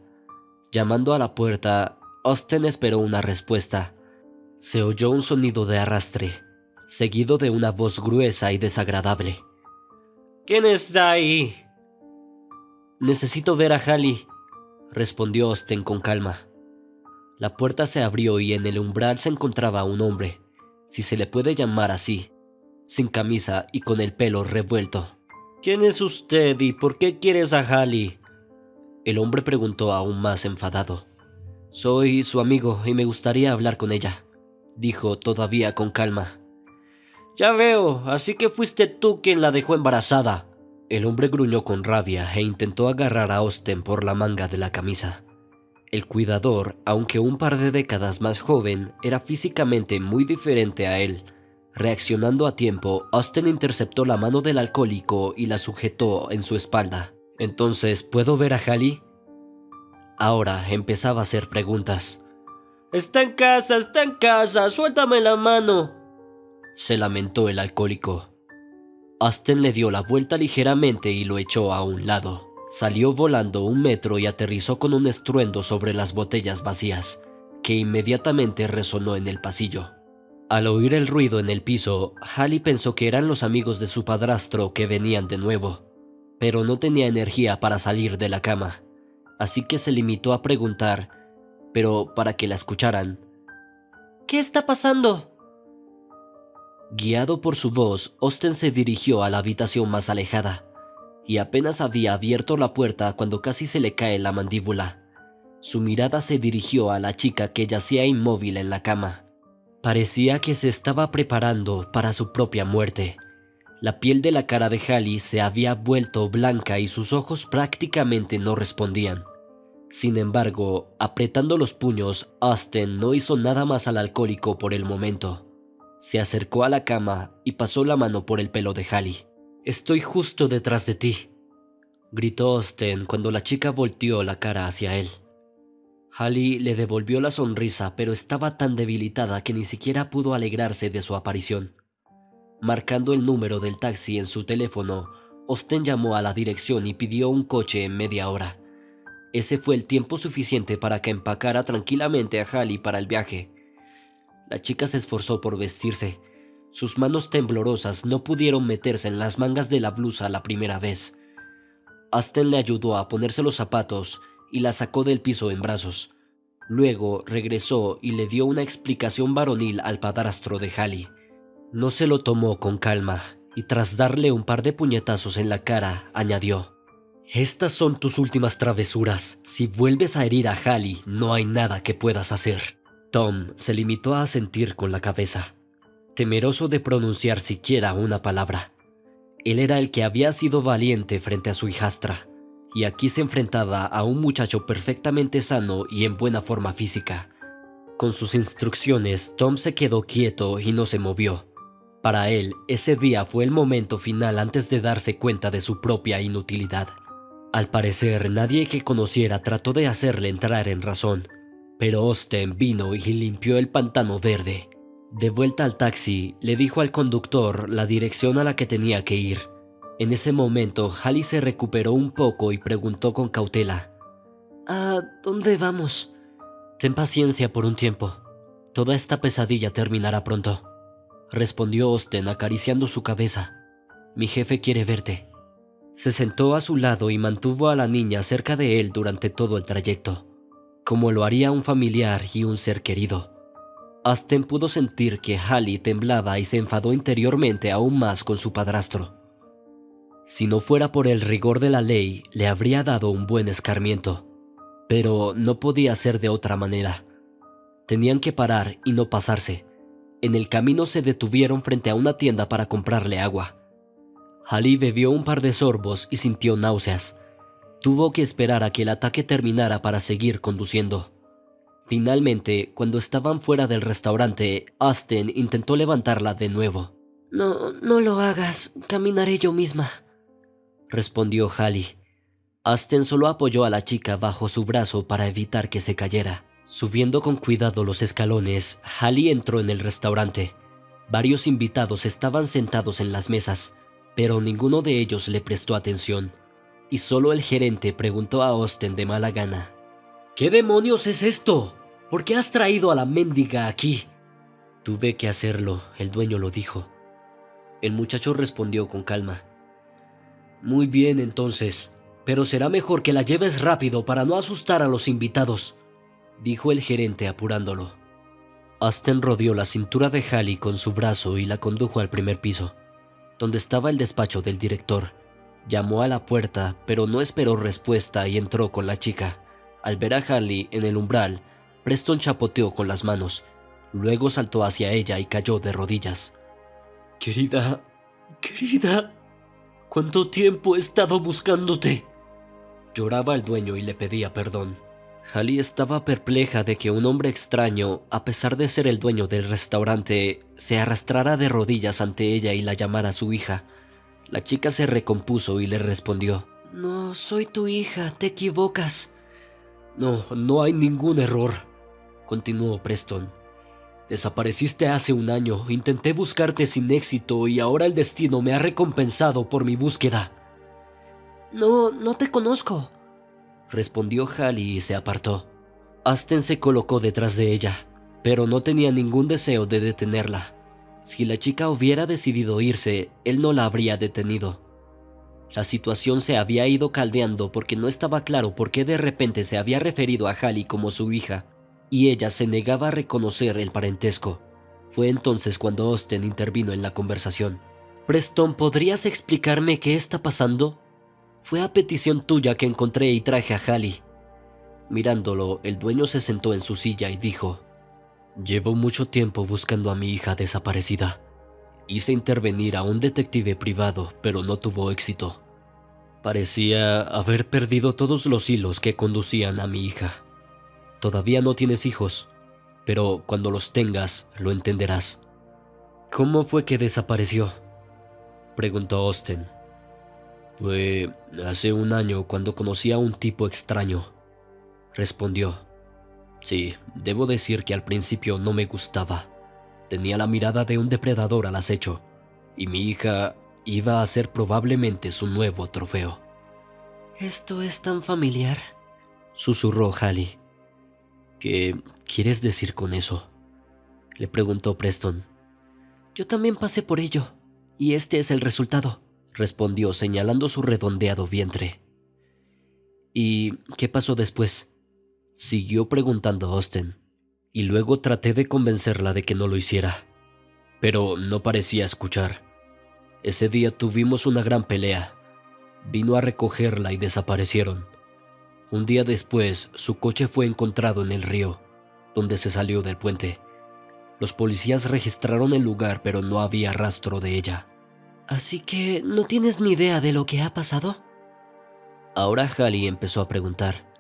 A: Llamando a la puerta, Austen esperó una respuesta. Se oyó un sonido de arrastre, seguido de una voz gruesa y desagradable. ¿Quién está ahí? Necesito ver a Hallie, respondió Austen con calma. La puerta se abrió y en el umbral se encontraba un hombre, si se le puede llamar así, sin camisa y con el pelo revuelto. ¿Quién es usted y por qué quieres a Hallie?, el hombre preguntó aún más enfadado. Soy su amigo y me gustaría hablar con ella, dijo todavía con calma. Ya veo, así que fuiste tú quien la dejó embarazada. El hombre gruñó con rabia e intentó agarrar a Austen por la manga de la camisa. El cuidador, aunque un par de décadas más joven, era físicamente muy diferente a él. Reaccionando a tiempo, Austen interceptó la mano del alcohólico y la sujetó en su espalda. Entonces, ¿puedo ver a Hallie? Ahora empezaba a hacer preguntas. Está en casa, suéltame la mano, se lamentó el alcohólico. Austen le dio la vuelta ligeramente y lo echó a un lado. Salió volando 1 metro y aterrizó con un estruendo sobre las botellas vacías, que inmediatamente resonó en el pasillo. Al oír el ruido en el piso, Hallie pensó que eran los amigos de su padrastro que venían de nuevo, pero no tenía energía para salir de la cama, así que se limitó a preguntar, pero para que la escucharan. ¿Qué está pasando? Guiado por su voz, Austen se dirigió a la habitación más alejada, y apenas había abierto la puerta cuando casi se le cae la mandíbula. Su mirada se dirigió a la chica que yacía inmóvil en la cama. Parecía que se estaba preparando para su propia muerte. La piel de la cara de Hallie se había vuelto blanca y sus ojos prácticamente no respondían. Sin embargo, apretando los puños, Austen no hizo nada más al alcohólico por el momento. Se acercó a la cama y pasó la mano por el pelo de Hallie. «Estoy justo detrás de ti», gritó Austen cuando la chica volteó la cara hacia él. Hallie le devolvió la sonrisa, pero estaba tan debilitada que ni siquiera pudo alegrarse de su aparición. Marcando el número del taxi en su teléfono, Austen llamó a la dirección y pidió un coche en media hora. Ese fue el tiempo suficiente para que empacara tranquilamente a Hallie para el viaje. La chica se esforzó por vestirse. Sus manos temblorosas no pudieron meterse en las mangas de la blusa la primera vez. Austen le ayudó a ponerse los zapatos y la sacó del piso en brazos. Luego regresó y le dio una explicación varonil al padrastro de Hallie. No se lo tomó con calma y tras darle un par de puñetazos en la cara, añadió: Estas son tus últimas travesuras. Si vuelves a herir a Hallie, no hay nada que puedas hacer. Tom se limitó a asentir con la cabeza, temeroso de pronunciar siquiera una palabra. Él era el que había sido valiente frente a su hijastra, y aquí se enfrentaba a un muchacho perfectamente sano y en buena forma física. Con sus instrucciones, Tom se quedó quieto y no se movió. Para él, ese día fue el momento final antes de darse cuenta de su propia inutilidad. Al parecer, nadie que conociera trató de hacerle entrar en razón, pero Austen vino y limpió el pantano verde. De vuelta al taxi, le dijo al conductor la dirección a la que tenía que ir. En ese momento, Hallie se recuperó un poco y preguntó con cautela: ¿A dónde vamos? Ten paciencia por un tiempo. Toda esta pesadilla terminará pronto, respondió Austen acariciando su cabeza. Mi jefe quiere verte. Se sentó a su lado y mantuvo a la niña cerca de él durante todo el trayecto, como lo haría un familiar y un ser querido. Austen pudo sentir que Hallie temblaba y se enfadó interiormente aún más con su padrastro. Si no fuera por el rigor de la ley, le habría dado un buen escarmiento, pero no podía ser de otra manera. Tenían que parar y no pasarse. En el camino se detuvieron frente a una tienda para comprarle agua. Hallie bebió un par de sorbos y sintió náuseas. Tuvo que esperar a que el ataque terminara para seguir conduciendo. Finalmente, cuando estaban fuera del restaurante, Austen intentó levantarla de nuevo. No lo hagas, caminaré yo misma, respondió Hallie. Austen solo apoyó a la chica bajo su brazo para evitar que se cayera. Subiendo con cuidado los escalones, Hallie entró en el restaurante. Varios invitados estaban sentados en las mesas, pero ninguno de ellos le prestó atención, y solo el gerente preguntó a Austen de mala gana: ¿Qué demonios es esto? ¿Por qué has traído a la mendiga aquí? Tuve que hacerlo, el dueño lo dijo. El muchacho respondió con calma. Muy bien entonces, pero será mejor que la lleves rápido para no asustar a los invitados, dijo el gerente apurándolo. Austen rodeó la cintura de Hallie con su brazo y la condujo al primer piso, donde estaba el despacho del director. Llamó a la puerta, pero no esperó respuesta y entró con la chica. Al ver a Hallie en el umbral, Preston chapoteó con las manos. Luego saltó hacia ella y cayó de rodillas. Querida, ¿cuánto tiempo he estado buscándote? Lloraba el dueño y le pedía perdón. Hallie estaba perpleja de que un hombre extraño, a pesar de ser el dueño del restaurante, se arrastrara de rodillas ante ella y la llamara su hija. La chica se recompuso y le respondió: No soy tu hija, te equivocas. No hay ningún error, continuó Preston. Desapareciste hace un año, intenté buscarte sin éxito y ahora el destino me ha recompensado por mi búsqueda. No te conozco, respondió Hallie y se apartó. Austen se colocó detrás de ella, pero no tenía ningún deseo de detenerla. Si la chica hubiera decidido irse, él no la habría detenido. La situación se había ido caldeando porque no estaba claro por qué de repente se había referido a Hallie como su hija, y ella se negaba a reconocer el parentesco. Fue entonces cuando Austen intervino en la conversación. Preston, ¿podrías explicarme qué está pasando? Fue a petición tuya que encontré y traje a Hallie. Mirándolo, el dueño se sentó en su silla y dijo: Llevo mucho tiempo buscando a mi hija desaparecida. Hice intervenir a un detective privado, pero no tuvo éxito. Parecía haber perdido todos los hilos que conducían a mi hija. Todavía no tienes hijos, pero cuando los tengas lo entenderás. ¿Cómo fue que desapareció?, preguntó Austen. Fue hace un año cuando conocí a un tipo extraño, respondió. Sí, debo decir que al principio no me gustaba. Tenía la mirada de un depredador al acecho, y mi hija iba a ser probablemente su nuevo trofeo. «¿Esto es tan familiar?», susurró Hallie. «¿Qué quieres decir con eso?», le preguntó Preston. «Yo también pasé por ello, y este es el resultado», respondió señalando su redondeado vientre. «¿Y qué pasó después?», siguió preguntando Austen, y luego traté de convencerla de que no lo hiciera, pero no parecía escuchar. Ese día tuvimos una gran pelea. Vino a recogerla y desaparecieron. Un día después, su coche fue encontrado en el río, donde se salió del puente. Los policías registraron el lugar, pero no había rastro de ella. ¿Así que no tienes ni idea de lo que ha pasado? Ahora Hallie empezó a preguntar.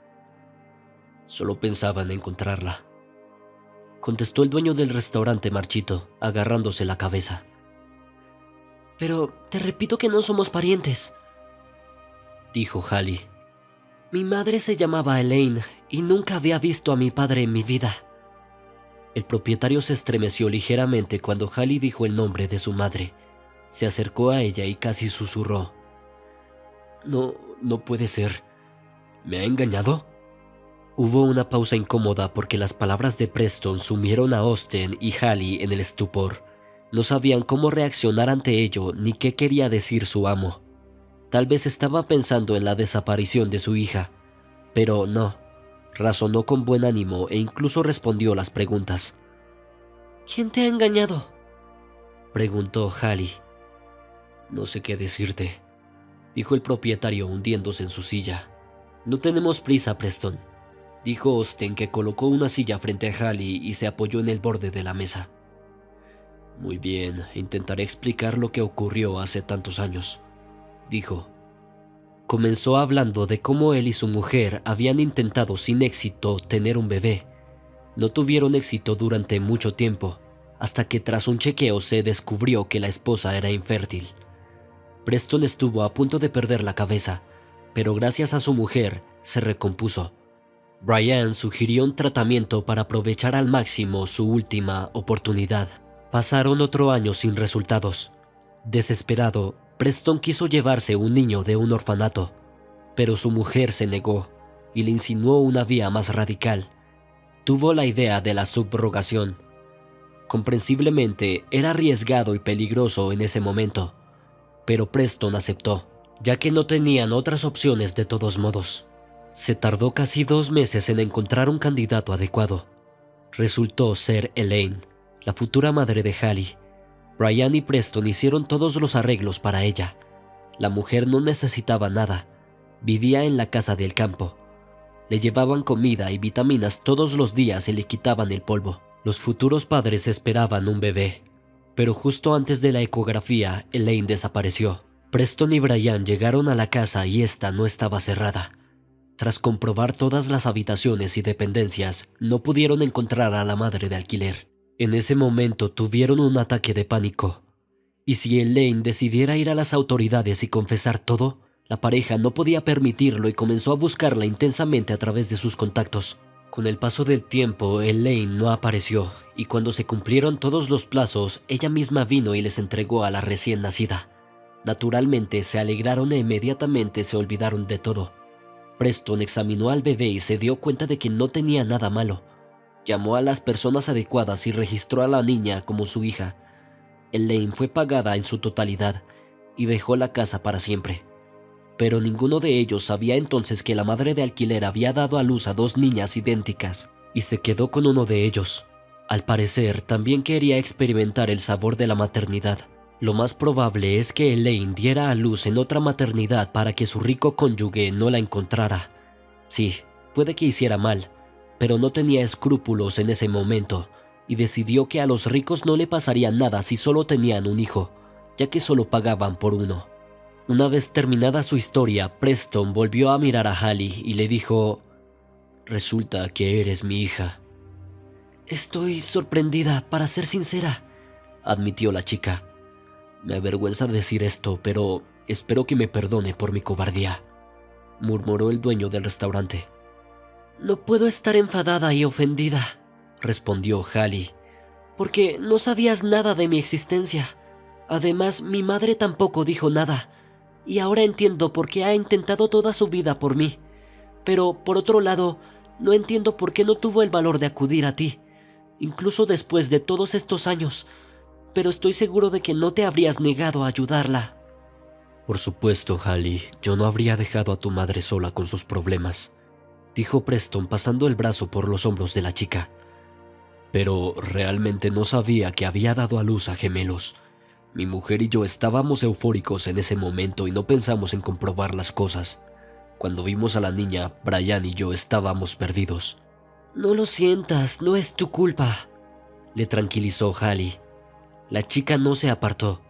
A: Solo pensaba en encontrarla, contestó el dueño del restaurante marchito, agarrándose la cabeza. Pero te repito que no somos parientes, dijo Hallie. Mi madre se llamaba Elaine y nunca había visto a mi padre en mi vida. El propietario se estremeció ligeramente cuando Hallie dijo el nombre de su madre. Se acercó a ella y casi susurró. No puede ser. ¿Me ha engañado? Hubo una pausa incómoda porque las palabras de Preston sumieron a Austen y Hallie en el estupor. No sabían cómo reaccionar ante ello ni qué quería decir su amo. Tal vez estaba pensando en la desaparición de su hija, pero no. Razonó con buen ánimo e incluso respondió las preguntas. ¿Quién te ha engañado?, preguntó Hallie. No sé qué decirte, dijo el propietario hundiéndose en su silla. No tenemos prisa, Preston, dijo Austen, que colocó una silla frente a Hallie y se apoyó en el borde de la mesa. Muy bien, intentaré explicar lo que ocurrió hace tantos años, dijo. Comenzó hablando de cómo él y su mujer habían intentado sin éxito tener un bebé. No tuvieron éxito durante mucho tiempo, hasta que tras un chequeo se descubrió que la esposa era infértil. Preston estuvo a punto de perder la cabeza, pero gracias a su mujer se recompuso. Brian sugirió un tratamiento para aprovechar al máximo su última oportunidad. Pasaron otro año sin resultados. Desesperado, Preston quiso llevarse un niño de un orfanato, pero su mujer se negó y le insinuó una vía más radical. Tuvo la idea de la subrogación. Comprensiblemente, era arriesgado y peligroso en ese momento, pero Preston aceptó, ya que no tenían otras opciones de todos modos. Se tardó casi 2 meses en encontrar un candidato adecuado. Resultó ser Elaine, la futura madre de Hallie. Brian y Preston hicieron todos los arreglos para ella. La mujer no necesitaba nada. Vivía en la casa del campo. Le llevaban comida y vitaminas todos los días y le quitaban el polvo. Los futuros padres esperaban un bebé, pero justo antes de la ecografía, Elaine desapareció. Preston y Brian llegaron a la casa y esta no estaba cerrada. Tras comprobar todas las habitaciones y dependencias, no pudieron encontrar a la madre de alquiler. En ese momento tuvieron un ataque de pánico. Y si Elaine decidiera ir a las autoridades y confesar todo, la pareja no podía permitirlo y comenzó a buscarla intensamente a través de sus contactos. Con el paso del tiempo, Elaine no apareció, y cuando se cumplieron todos los plazos, ella misma vino y les entregó a la recién nacida. Naturalmente se alegraron e inmediatamente se olvidaron de todo. Preston examinó al bebé y se dio cuenta de que no tenía nada malo. Llamó a las personas adecuadas y registró a la niña como su hija. Elaine fue pagada en su totalidad y dejó la casa para siempre. Pero ninguno de ellos sabía entonces que la madre de alquiler había dado a luz a 2 niñas idénticas y se quedó con uno de ellos. Al parecer, también quería experimentar el sabor de la maternidad. Lo más probable es que Elaine diera a luz en otra maternidad para que su rico cónyuge no la encontrara. Sí, puede que hiciera mal, pero no tenía escrúpulos en ese momento y decidió que a los ricos no le pasaría nada si solo tenían un hijo, ya que solo pagaban por uno. Una vez terminada su historia, Preston volvió a mirar a Hallie y le dijo: «Resulta que eres mi hija». «Estoy sorprendida, para ser sincera», admitió la chica. «Me avergüenza decir esto, pero espero que me perdone por mi cobardía», murmuró el dueño del restaurante. «No puedo estar enfadada y ofendida», respondió Hallie, «porque no sabías nada de mi existencia. Además, mi madre tampoco dijo nada, y ahora entiendo por qué ha intentado toda su vida por mí. Pero, por otro lado, no entiendo por qué no tuvo el valor de acudir a ti, incluso después de todos estos años. Pero estoy seguro de que no te habrías negado a ayudarla». «Por supuesto, Hallie, yo no habría dejado a tu madre sola con sus problemas», dijo Preston pasando el brazo por los hombros de la chica. «Pero realmente no sabía que había dado a luz a gemelos. Mi mujer y yo estábamos eufóricos en ese momento y no pensamos en comprobar las cosas. Cuando vimos a la niña, Brian y yo estábamos perdidos. No lo sientas, no es tu culpa, le tranquilizó Hallie. La chica no se apartó,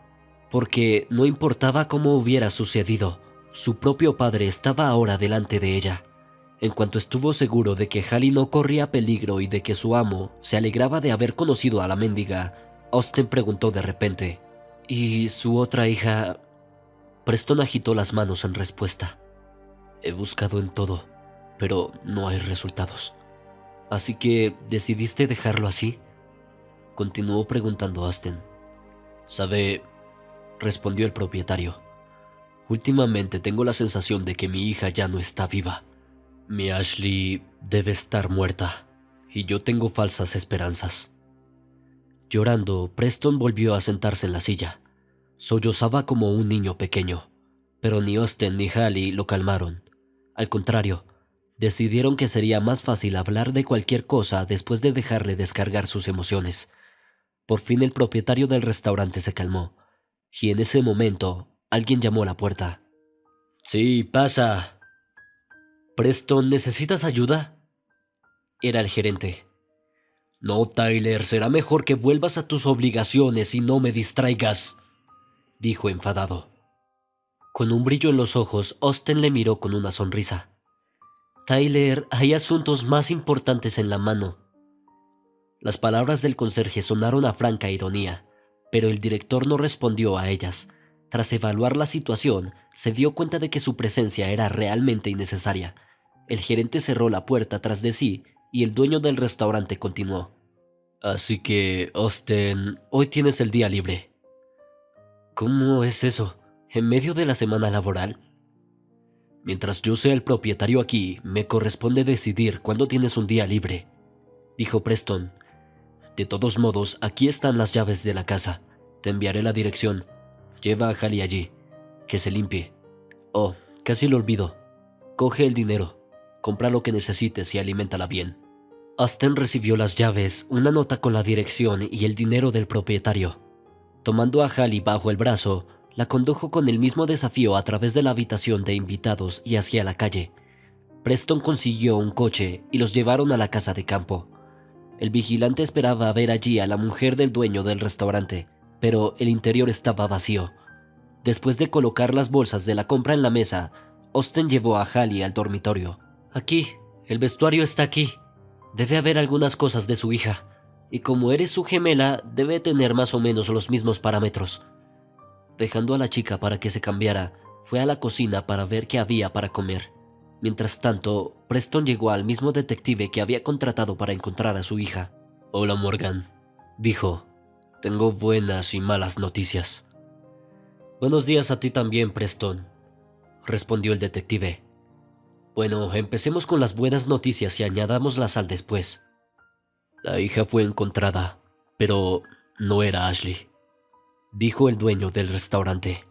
A: porque no importaba cómo hubiera sucedido, su propio padre estaba ahora delante de ella. En cuanto estuvo seguro de que Hallie no corría peligro y de que su amo se alegraba de haber conocido a la mendiga, Austen preguntó de repente: ¿y su otra hija? Preston agitó las manos en respuesta. He buscado en todo, pero no hay resultados. ¿Así que decidiste dejarlo así?, continuó preguntando Austen. Sabe, respondió el propietario, últimamente tengo la sensación de que mi hija ya no está viva. Mi Ashley debe estar muerta, y yo tengo falsas esperanzas. Llorando, Preston volvió a sentarse en la silla. Sollozaba como un niño pequeño, pero ni Austen ni Hallie lo calmaron. Al contrario, decidieron que sería más fácil hablar de cualquier cosa después de dejarle descargar sus emociones. Por fin el propietario del restaurante se calmó, y en ese momento alguien llamó a la puerta. Sí, pasa. Preston, ¿necesitas ayuda? Era el gerente. No, Tyler, será mejor que vuelvas a tus obligaciones y no me distraigas, dijo enfadado. Con un brillo en los ojos, Austen le miró con una sonrisa. Tyler, hay asuntos más importantes en la mano. Las palabras del conserje sonaron a franca ironía, pero el director no respondió a ellas. Tras evaluar la situación, se dio cuenta de que su presencia era realmente innecesaria. El gerente cerró la puerta tras de sí y el dueño del restaurante continuó. Así que, Austen, hoy tienes el día libre. ¿Cómo es eso? ¿En medio de la semana laboral? Mientras yo sea el propietario aquí, me corresponde decidir cuándo tienes un día libre, dijo Preston. De todos modos, aquí están las llaves de la casa. Te enviaré la dirección. Lleva a Hallie allí. Que se limpie. Oh, casi lo olvido. Coge el dinero. Compra lo que necesites y aliméntala bien. Austen recibió las llaves, una nota con la dirección y el dinero del propietario. Tomando a Hallie bajo el brazo, la condujo con el mismo desafío a través de la habitación de invitados y hacia la calle. Preston consiguió un coche y los llevaron a la casa de campo. El vigilante esperaba ver allí a la mujer del dueño del restaurante, pero el interior estaba vacío. Después de colocar las bolsas de la compra en la mesa, Austen llevó a Hallie al dormitorio. Aquí, el vestuario está aquí. Debe haber algunas cosas de su hija, y como eres su gemela, debe tener más o menos los mismos parámetros. Dejando a la chica para que se cambiara, fue a la cocina para ver qué había para comer. Mientras tanto, Preston llegó al mismo detective que había contratado para encontrar a su hija. Hola, Morgan, dijo. Tengo buenas y malas noticias. Buenos días a ti también, Preston, respondió el detective. Bueno, empecemos con las buenas noticias y añadamos la sal después. La hija fue encontrada, pero no era Ashley, dijo el dueño del restaurante.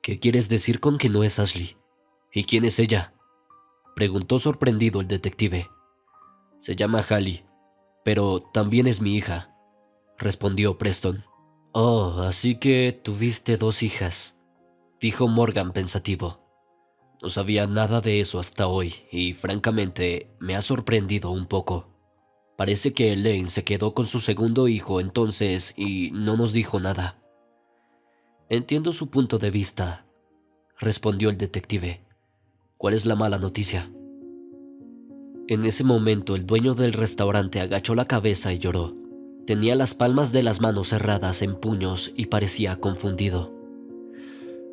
A: ¿Qué quieres decir con que no es Ashley? ¿Y quién es ella?, preguntó sorprendido el detective. Se llama Hallie, pero también es mi hija, respondió Preston. Oh, así que tuviste dos hijas, dijo Morgan pensativo. No sabía nada de eso hasta hoy y francamente me ha sorprendido un poco. Parece que Elaine se quedó con su segundo hijo entonces y no nos dijo nada. Entiendo su punto de vista, respondió el detective. ¿Cuál es la mala noticia? En ese momento el dueño del restaurante agachó la cabeza y lloró. Tenía las palmas de las manos cerradas en puños y parecía confundido.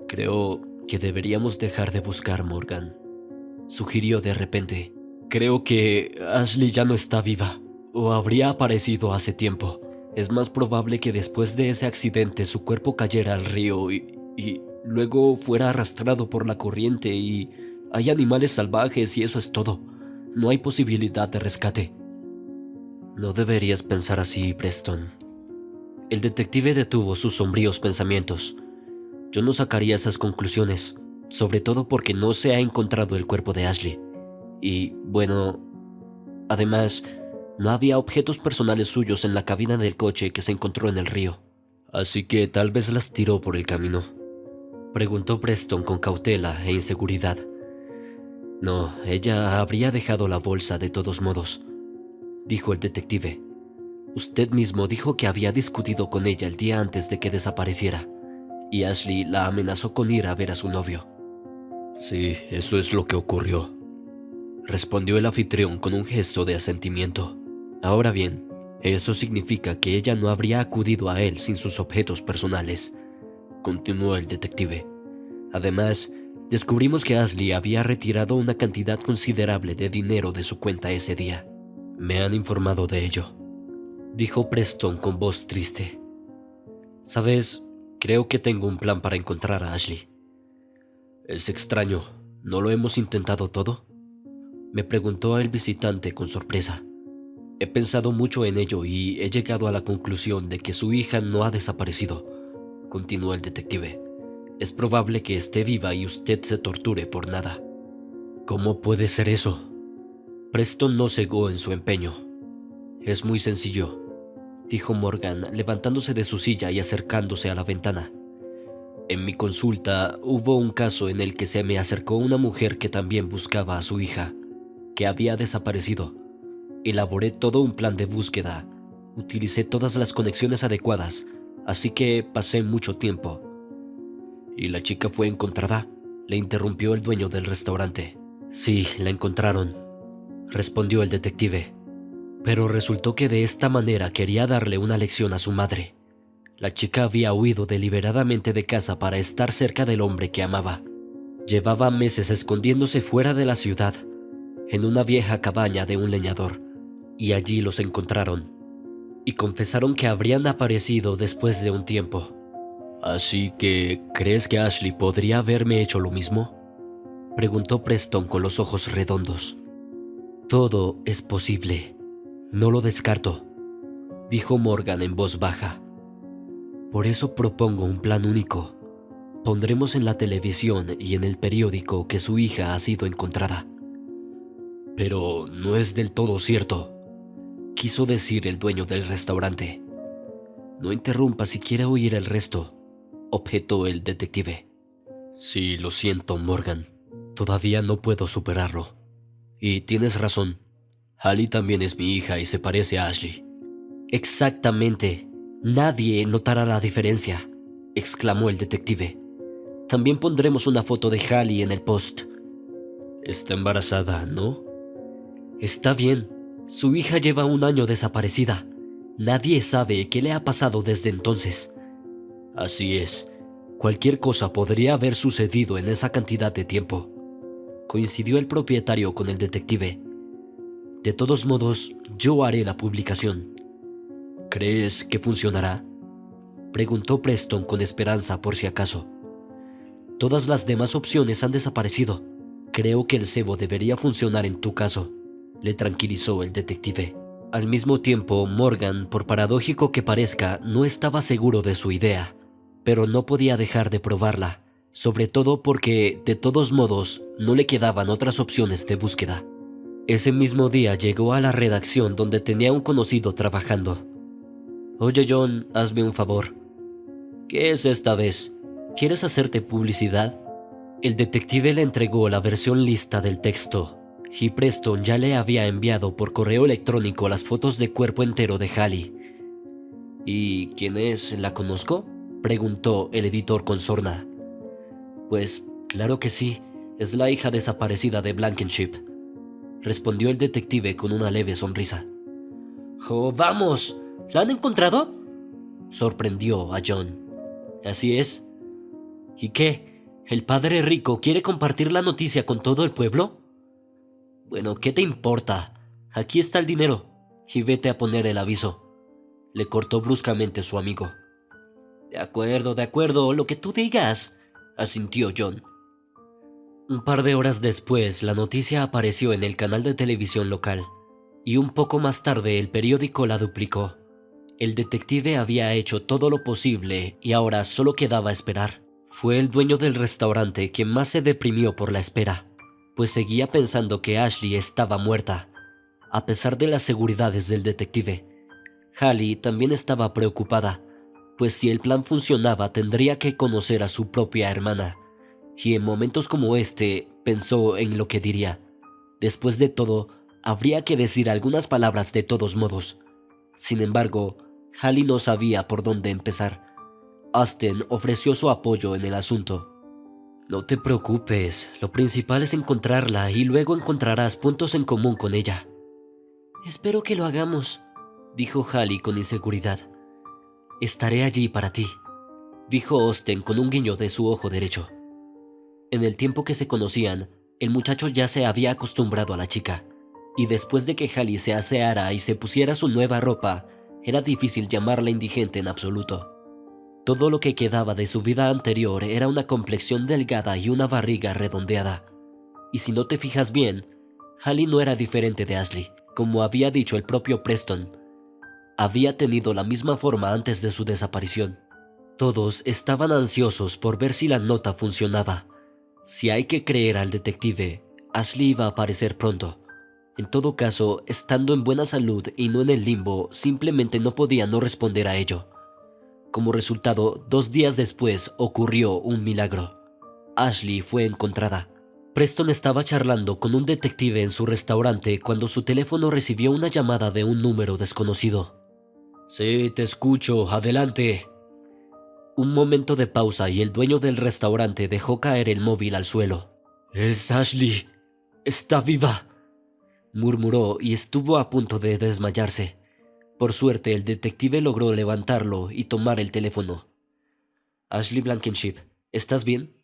A: Creo que deberíamos dejar de buscar, Morgan, sugirió de repente. Creo que Ashley ya no está viva, o habría aparecido hace tiempo. Es más probable que después de ese accidente su cuerpo cayera al río y luego fuera arrastrado por la corriente y hay animales salvajes y eso es todo. No hay posibilidad de rescate. No deberías pensar así, Preston. El detective detuvo sus sombríos pensamientos. Yo no sacaría esas conclusiones, sobre todo porque no se ha encontrado el cuerpo de Ashley. Y, bueno, además, no había objetos personales suyos en la cabina del coche que se encontró en el río. Así que tal vez las tiró por el camino, preguntó Preston con cautela e inseguridad. No, ella habría dejado la bolsa de todos modos, dijo el detective. Usted mismo dijo que había discutido con ella el día antes de que desapareciera, y Ashley la amenazó con ir a ver a su novio. Sí, eso es lo que ocurrió, respondió el anfitrión con un gesto de asentimiento. Ahora bien, eso significa que ella no habría acudido a él sin sus objetos personales, continuó el detective. Además, descubrimos que Ashley había retirado una cantidad considerable de dinero de su cuenta ese día. Me han informado de ello, dijo Preston con voz triste. Sabes, creo que tengo un plan para encontrar a Ashley. Es extraño, ¿no lo hemos intentado todo?, me preguntó el visitante con sorpresa. He pensado mucho en ello y he llegado a la conclusión de que su hija no ha desaparecido, continuó el detective. Es probable que esté viva y usted se torture por nada. ¿Cómo puede ser eso? Preston no cegó en su empeño. Es muy sencillo, dijo Morgan, levantándose de su silla y acercándose a la ventana. En mi consulta hubo un caso en el que se me acercó una mujer que también buscaba a su hija, que había desaparecido. Elaboré todo un plan de búsqueda, utilicé todas las conexiones adecuadas, así que pasé mucho tiempo. ¿Y la chica fue encontrada?, le interrumpió el dueño del restaurante. Sí, la encontraron, respondió el detective. Pero resultó que de esta manera quería darle una lección a su madre. La chica había huido deliberadamente de casa para estar cerca del hombre que amaba. Llevaba meses escondiéndose fuera de la ciudad, en una vieja cabaña de un leñador, y allí los encontraron, y confesaron que habrían aparecido después de un tiempo. Así que, ¿crees que Ashley podría haberme hecho lo mismo?, preguntó Preston con los ojos redondos. Todo es posible, no lo descarto, dijo Morgan en voz baja. Por eso propongo un plan único. Pondremos en la televisión y en el periódico que su hija ha sido encontrada. Pero no es del todo cierto, quiso decir el dueño del restaurante. No interrumpa si quiere oír el resto, objetó el detective. Sí, lo siento, Morgan. Todavía no puedo superarlo. Y tienes razón. Hallie también es mi hija y se parece a Ashley. Exactamente. Nadie notará la diferencia, exclamó el detective. También pondremos una foto de Hallie en el post. Está embarazada, ¿no? Está bien. Su hija lleva 1 año desaparecida. Nadie sabe qué le ha pasado desde entonces. Así es. Cualquier cosa podría haber sucedido en esa cantidad de tiempo, coincidió el propietario con el detective. De todos modos, yo haré la publicación. ¿Crees que funcionará?, preguntó Preston con esperanza por si acaso. Todas las demás opciones han desaparecido. Creo que el cebo debería funcionar en tu caso, le tranquilizó el detective. Al mismo tiempo, Morgan, por paradójico que parezca, no estaba seguro de su idea, pero no podía dejar de probarla, sobre todo porque, de todos modos, no le quedaban otras opciones de búsqueda. Ese mismo día llegó a la redacción donde tenía un conocido trabajando. Oye, John, hazme un favor. ¿Qué es esta vez? ¿Quieres hacerte publicidad? El detective le entregó la versión lista del texto, y Preston ya le había enviado por correo electrónico las fotos de cuerpo entero de Hallie. ¿Y quién es? ¿La conozco?, preguntó el editor con sorna. Pues, claro que sí, es la hija desaparecida de Blankenship, respondió el detective con una leve sonrisa. ¡Oh, vamos! ¿La han encontrado?, sorprendió a John. Así es. ¿Y qué? ¿El padre rico quiere compartir la noticia con todo el pueblo? Bueno, ¿qué te importa? Aquí está el dinero, y vete a poner el aviso, le cortó bruscamente su amigo. De acuerdo, lo que tú digas, asintió John. Un par de horas después, la noticia apareció en el canal de televisión local, y un poco más tarde el periódico la duplicó. El detective había hecho todo lo posible y ahora solo quedaba esperar. Fue el dueño del restaurante quien más se deprimió por la espera, pues seguía pensando que Ashley estaba muerta, a pesar de las seguridades del detective. Hallie también estaba preocupada, pues si el plan funcionaba tendría que conocer a su propia hermana, y en momentos como este pensó en lo que diría. Después de todo, habría que decir algunas palabras de todos modos. Sin embargo, Hallie no sabía por dónde empezar. Austen ofreció su apoyo en el asunto. No te preocupes, lo principal es encontrarla y luego encontrarás puntos en común con ella. Espero que lo hagamos, dijo Hallie con inseguridad. Estaré allí para ti, dijo Austen con un guiño de su ojo derecho. En el tiempo que se conocían, el muchacho ya se había acostumbrado a la chica, y después de que Hallie se aseara y se pusiera su nueva ropa, era difícil llamarla indigente en absoluto. Todo lo que quedaba de su vida anterior era una complexión delgada y una barriga redondeada. Y si no te fijas bien, Hallie no era diferente de Ashley, como había dicho el propio Preston. Había tenido la misma forma antes de su desaparición. Todos estaban ansiosos por ver si la nota funcionaba. Si hay que creer al detective, Ashley iba a aparecer pronto. En todo caso, estando en buena salud y no en el limbo, simplemente no podía no responder a ello. Como resultado, 2 días después ocurrió un milagro. Ashley fue encontrada. Preston estaba charlando con un detective en su restaurante cuando su teléfono recibió una llamada de un número desconocido. Sí, te escucho, adelante. Un momento de pausa y el dueño del restaurante dejó caer el móvil al suelo. Es Ashley. Está viva, murmuró y estuvo a punto de desmayarse. Por suerte, el detective logró levantarlo y tomar el teléfono. Ashley Blankenship, ¿estás bien?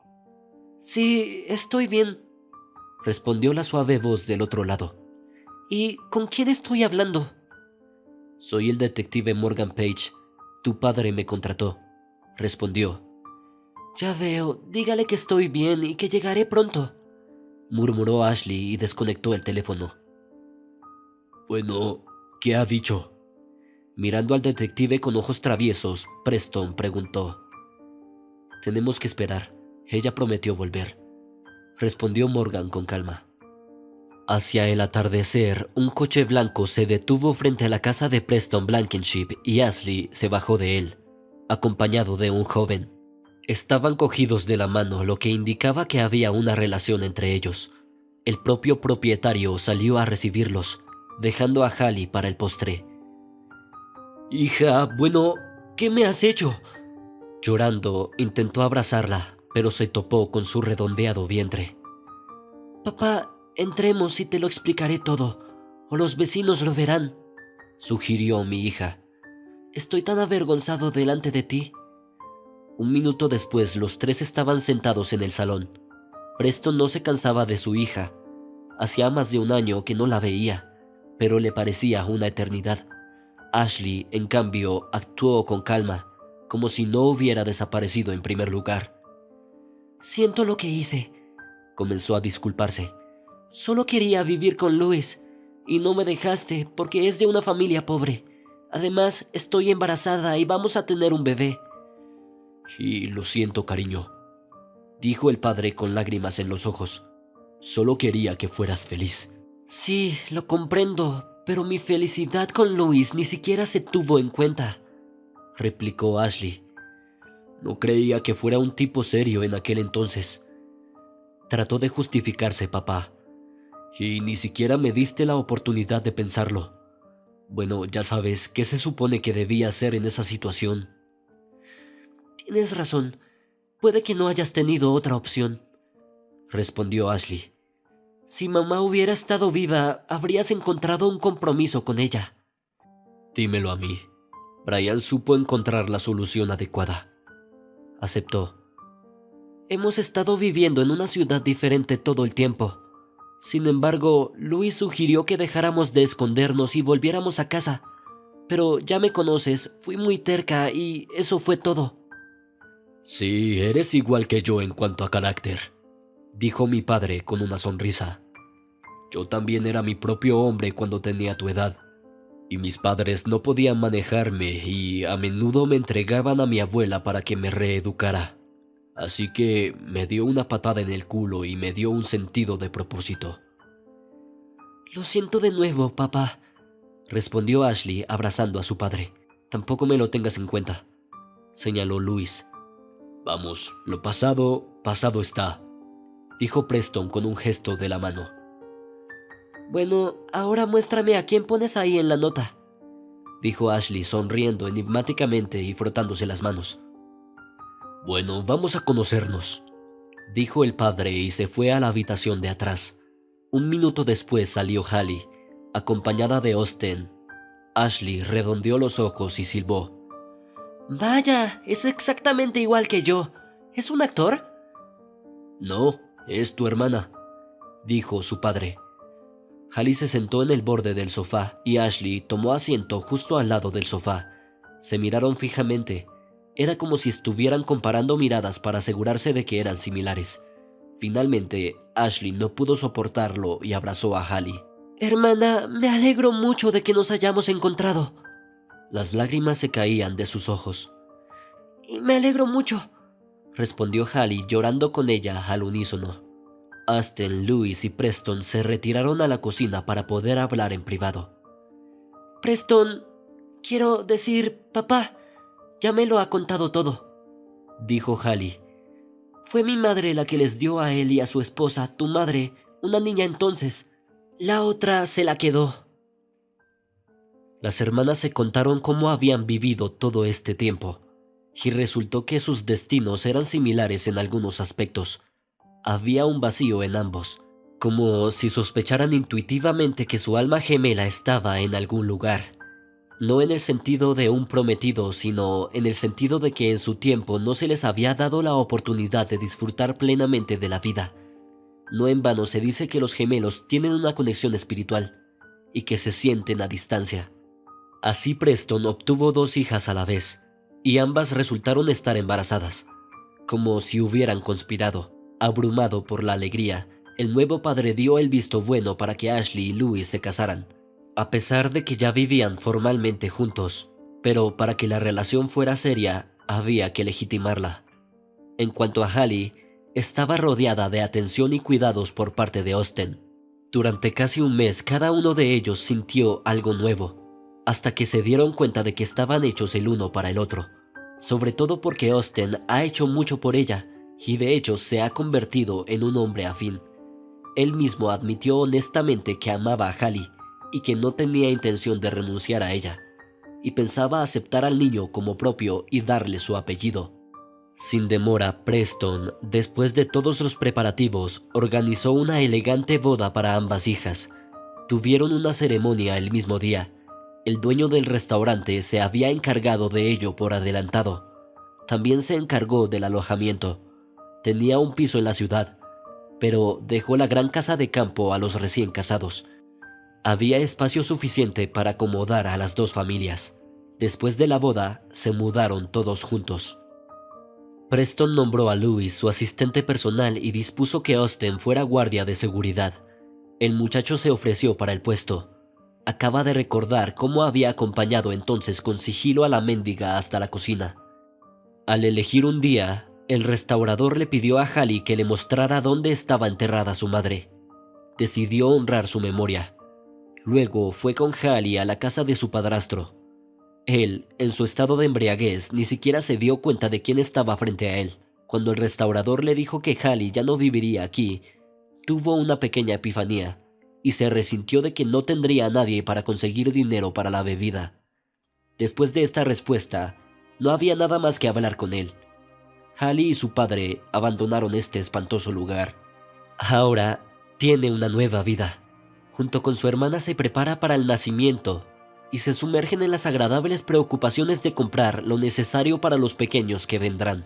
A: Sí, estoy bien, respondió la suave voz del otro lado. ¿Y con quién estoy hablando? Soy el detective Morgan Page. Tu padre me contrató, respondió. Ya veo, dígale que estoy bien y que llegaré pronto, murmuró Ashley y desconectó el teléfono. Bueno, ¿qué ha dicho? Mirando al detective con ojos traviesos, Preston preguntó. Tenemos que esperar. Ella prometió volver, respondió Morgan con calma. Hacia el atardecer, un coche blanco se detuvo frente a la casa de Preston Blankenship y Ashley se bajó de él, acompañado de un joven. Estaban cogidos de la mano, lo que indicaba que había una relación entre ellos. El propio propietario salió a recibirlos, dejando a Hallie para el postre. Hija, bueno, ¿qué me has hecho? Llorando, intentó abrazarla, pero se topó con su redondeado vientre. Papá, entremos y te lo explicaré todo, o los vecinos lo verán, sugirió mi hija. Estoy tan avergonzado delante de ti. Un minuto después, los tres estaban sentados en el salón. Preston no se cansaba de su hija. Hacía más de un año que no la veía, pero le parecía una eternidad. Ashley, en cambio, actuó con calma, como si no hubiera desaparecido en primer lugar. Siento lo que hice, comenzó a disculparse. Solo quería vivir con Louis, y no me dejaste porque es de una familia pobre. Además, estoy embarazada y vamos a tener un bebé. Y lo siento, cariño, dijo el padre con lágrimas en los ojos. Solo quería que fueras feliz. Sí, lo comprendo, pero mi felicidad con Louis ni siquiera se tuvo en cuenta, replicó Ashley. No creía que fuera un tipo serio en aquel entonces. Trató de justificarse, papá. Y ni siquiera me diste la oportunidad de pensarlo. Bueno, ya sabes, ¿qué se supone que debía hacer en esa situación? Tienes razón. Puede que no hayas tenido otra opción, respondió Ashley. Si mamá hubiera estado viva, habrías encontrado un compromiso con ella. Dímelo a mí. Brian supo encontrar la solución adecuada. Aceptó. Hemos estado viviendo en una ciudad diferente todo el tiempo. Sin embargo, Louis sugirió que dejáramos de escondernos y volviéramos a casa. Pero ya me conoces, fui muy terca y eso fue todo. Sí, eres igual que yo en cuanto a carácter, dijo mi padre con una sonrisa. Yo también era mi propio hombre cuando tenía tu edad, y mis padres no podían manejarme y a menudo me entregaban a mi abuela para que me reeducara. Así que me dio una patada en el culo y me dio un sentido de propósito. Lo siento de nuevo, papá, respondió Ashley abrazando a su padre. Tampoco me lo tengas en cuenta. señaló Louis. Vamos, lo pasado, pasado está, dijo Preston con un gesto de la mano. Bueno, ahora muéstrame a quién pones ahí en la nota, dijo Ashley sonriendo enigmáticamente y frotándose las manos. Bueno, vamos a conocernos, dijo el padre y se fue a la habitación de atrás. Un minuto después salió Hallie, acompañada de Austen. Ashley redondeó los ojos y silbó. Vaya, es exactamente igual que yo. ¿Es un actor? No, es tu hermana, dijo su padre. Hallie se sentó en el borde del sofá y Ashley tomó asiento justo al lado del sofá. Se miraron fijamente. Era como si estuvieran comparando miradas para asegurarse de que eran similares. Finalmente, Ashley no pudo soportarlo y abrazó a Hallie. Hermana, me alegro mucho de que nos hayamos encontrado. Las lágrimas se caían de sus ojos. Y me alegro mucho, respondió Hallie llorando con ella al unísono. Austen, Louis y Preston se retiraron a la cocina para poder hablar en privado. Preston, quiero decir, papá, ya me lo ha contado todo, dijo Hallie. Fue mi madre la que les dio a él y a su esposa, tu madre, una niña entonces. La otra se la quedó. Las hermanas se contaron cómo habían vivido todo este tiempo, y resultó que sus destinos eran similares en algunos aspectos. Había un vacío en ambos, como si sospecharan intuitivamente que su alma gemela estaba en algún lugar. No en el sentido de un prometido, sino en el sentido de que en su tiempo no se les había dado la oportunidad de disfrutar plenamente de la vida. No en vano se dice que los gemelos tienen una conexión espiritual y que se sienten a distancia. Así Preston obtuvo 2 hijas a la vez, y ambas resultaron estar embarazadas. Como si hubieran conspirado, abrumado por la alegría, el nuevo padre dio el visto bueno para que Ashley y Louis se casaran, a pesar de que ya vivían formalmente juntos, pero para que la relación fuera seria, había que legitimarla. En cuanto a Hallie, estaba rodeada de atención y cuidados por parte de Austen. Durante casi un mes cada uno de ellos sintió algo nuevo, hasta que se dieron cuenta de que estaban hechos el uno para el otro, sobre todo porque Austen ha hecho mucho por ella y de hecho se ha convertido en un hombre afín. Él mismo admitió honestamente que amaba a Hallie y que no tenía intención de renunciar a ella, y pensaba aceptar al niño como propio y darle su apellido. Sin demora, Preston, después de todos los preparativos, organizó una elegante boda para ambas hijas. Tuvieron una ceremonia el mismo día. El dueño del restaurante se había encargado de ello por adelantado. También se encargó del alojamiento. Tenía un piso en la ciudad, pero dejó la gran casa de campo a los recién casados. Había espacio suficiente para acomodar a las 2 familias. Después de la boda, se mudaron todos juntos. Preston nombró a Louis su asistente personal y dispuso que Austen fuera guardia de seguridad. El muchacho se ofreció para el puesto. Acaba de recordar cómo había acompañado entonces con sigilo a la mendiga hasta la cocina. Al elegir un día, el restaurador le pidió a Hallie que le mostrara dónde estaba enterrada su madre. Decidió honrar su memoria. Luego fue con Hallie a la casa de su padrastro. Él, en su estado de embriaguez, ni siquiera se dio cuenta de quién estaba frente a él. Cuando el restaurador le dijo que Hallie ya no viviría aquí, tuvo una pequeña epifanía y se resintió de que no tendría a nadie para conseguir dinero para la bebida. Después de esta respuesta, no había nada más que hablar con él. Hallie y su padre abandonaron este espantoso lugar. Ahora tiene una nueva vida. Junto con su hermana se prepara para el nacimiento y se sumergen en las agradables preocupaciones de comprar lo necesario para los pequeños que vendrán.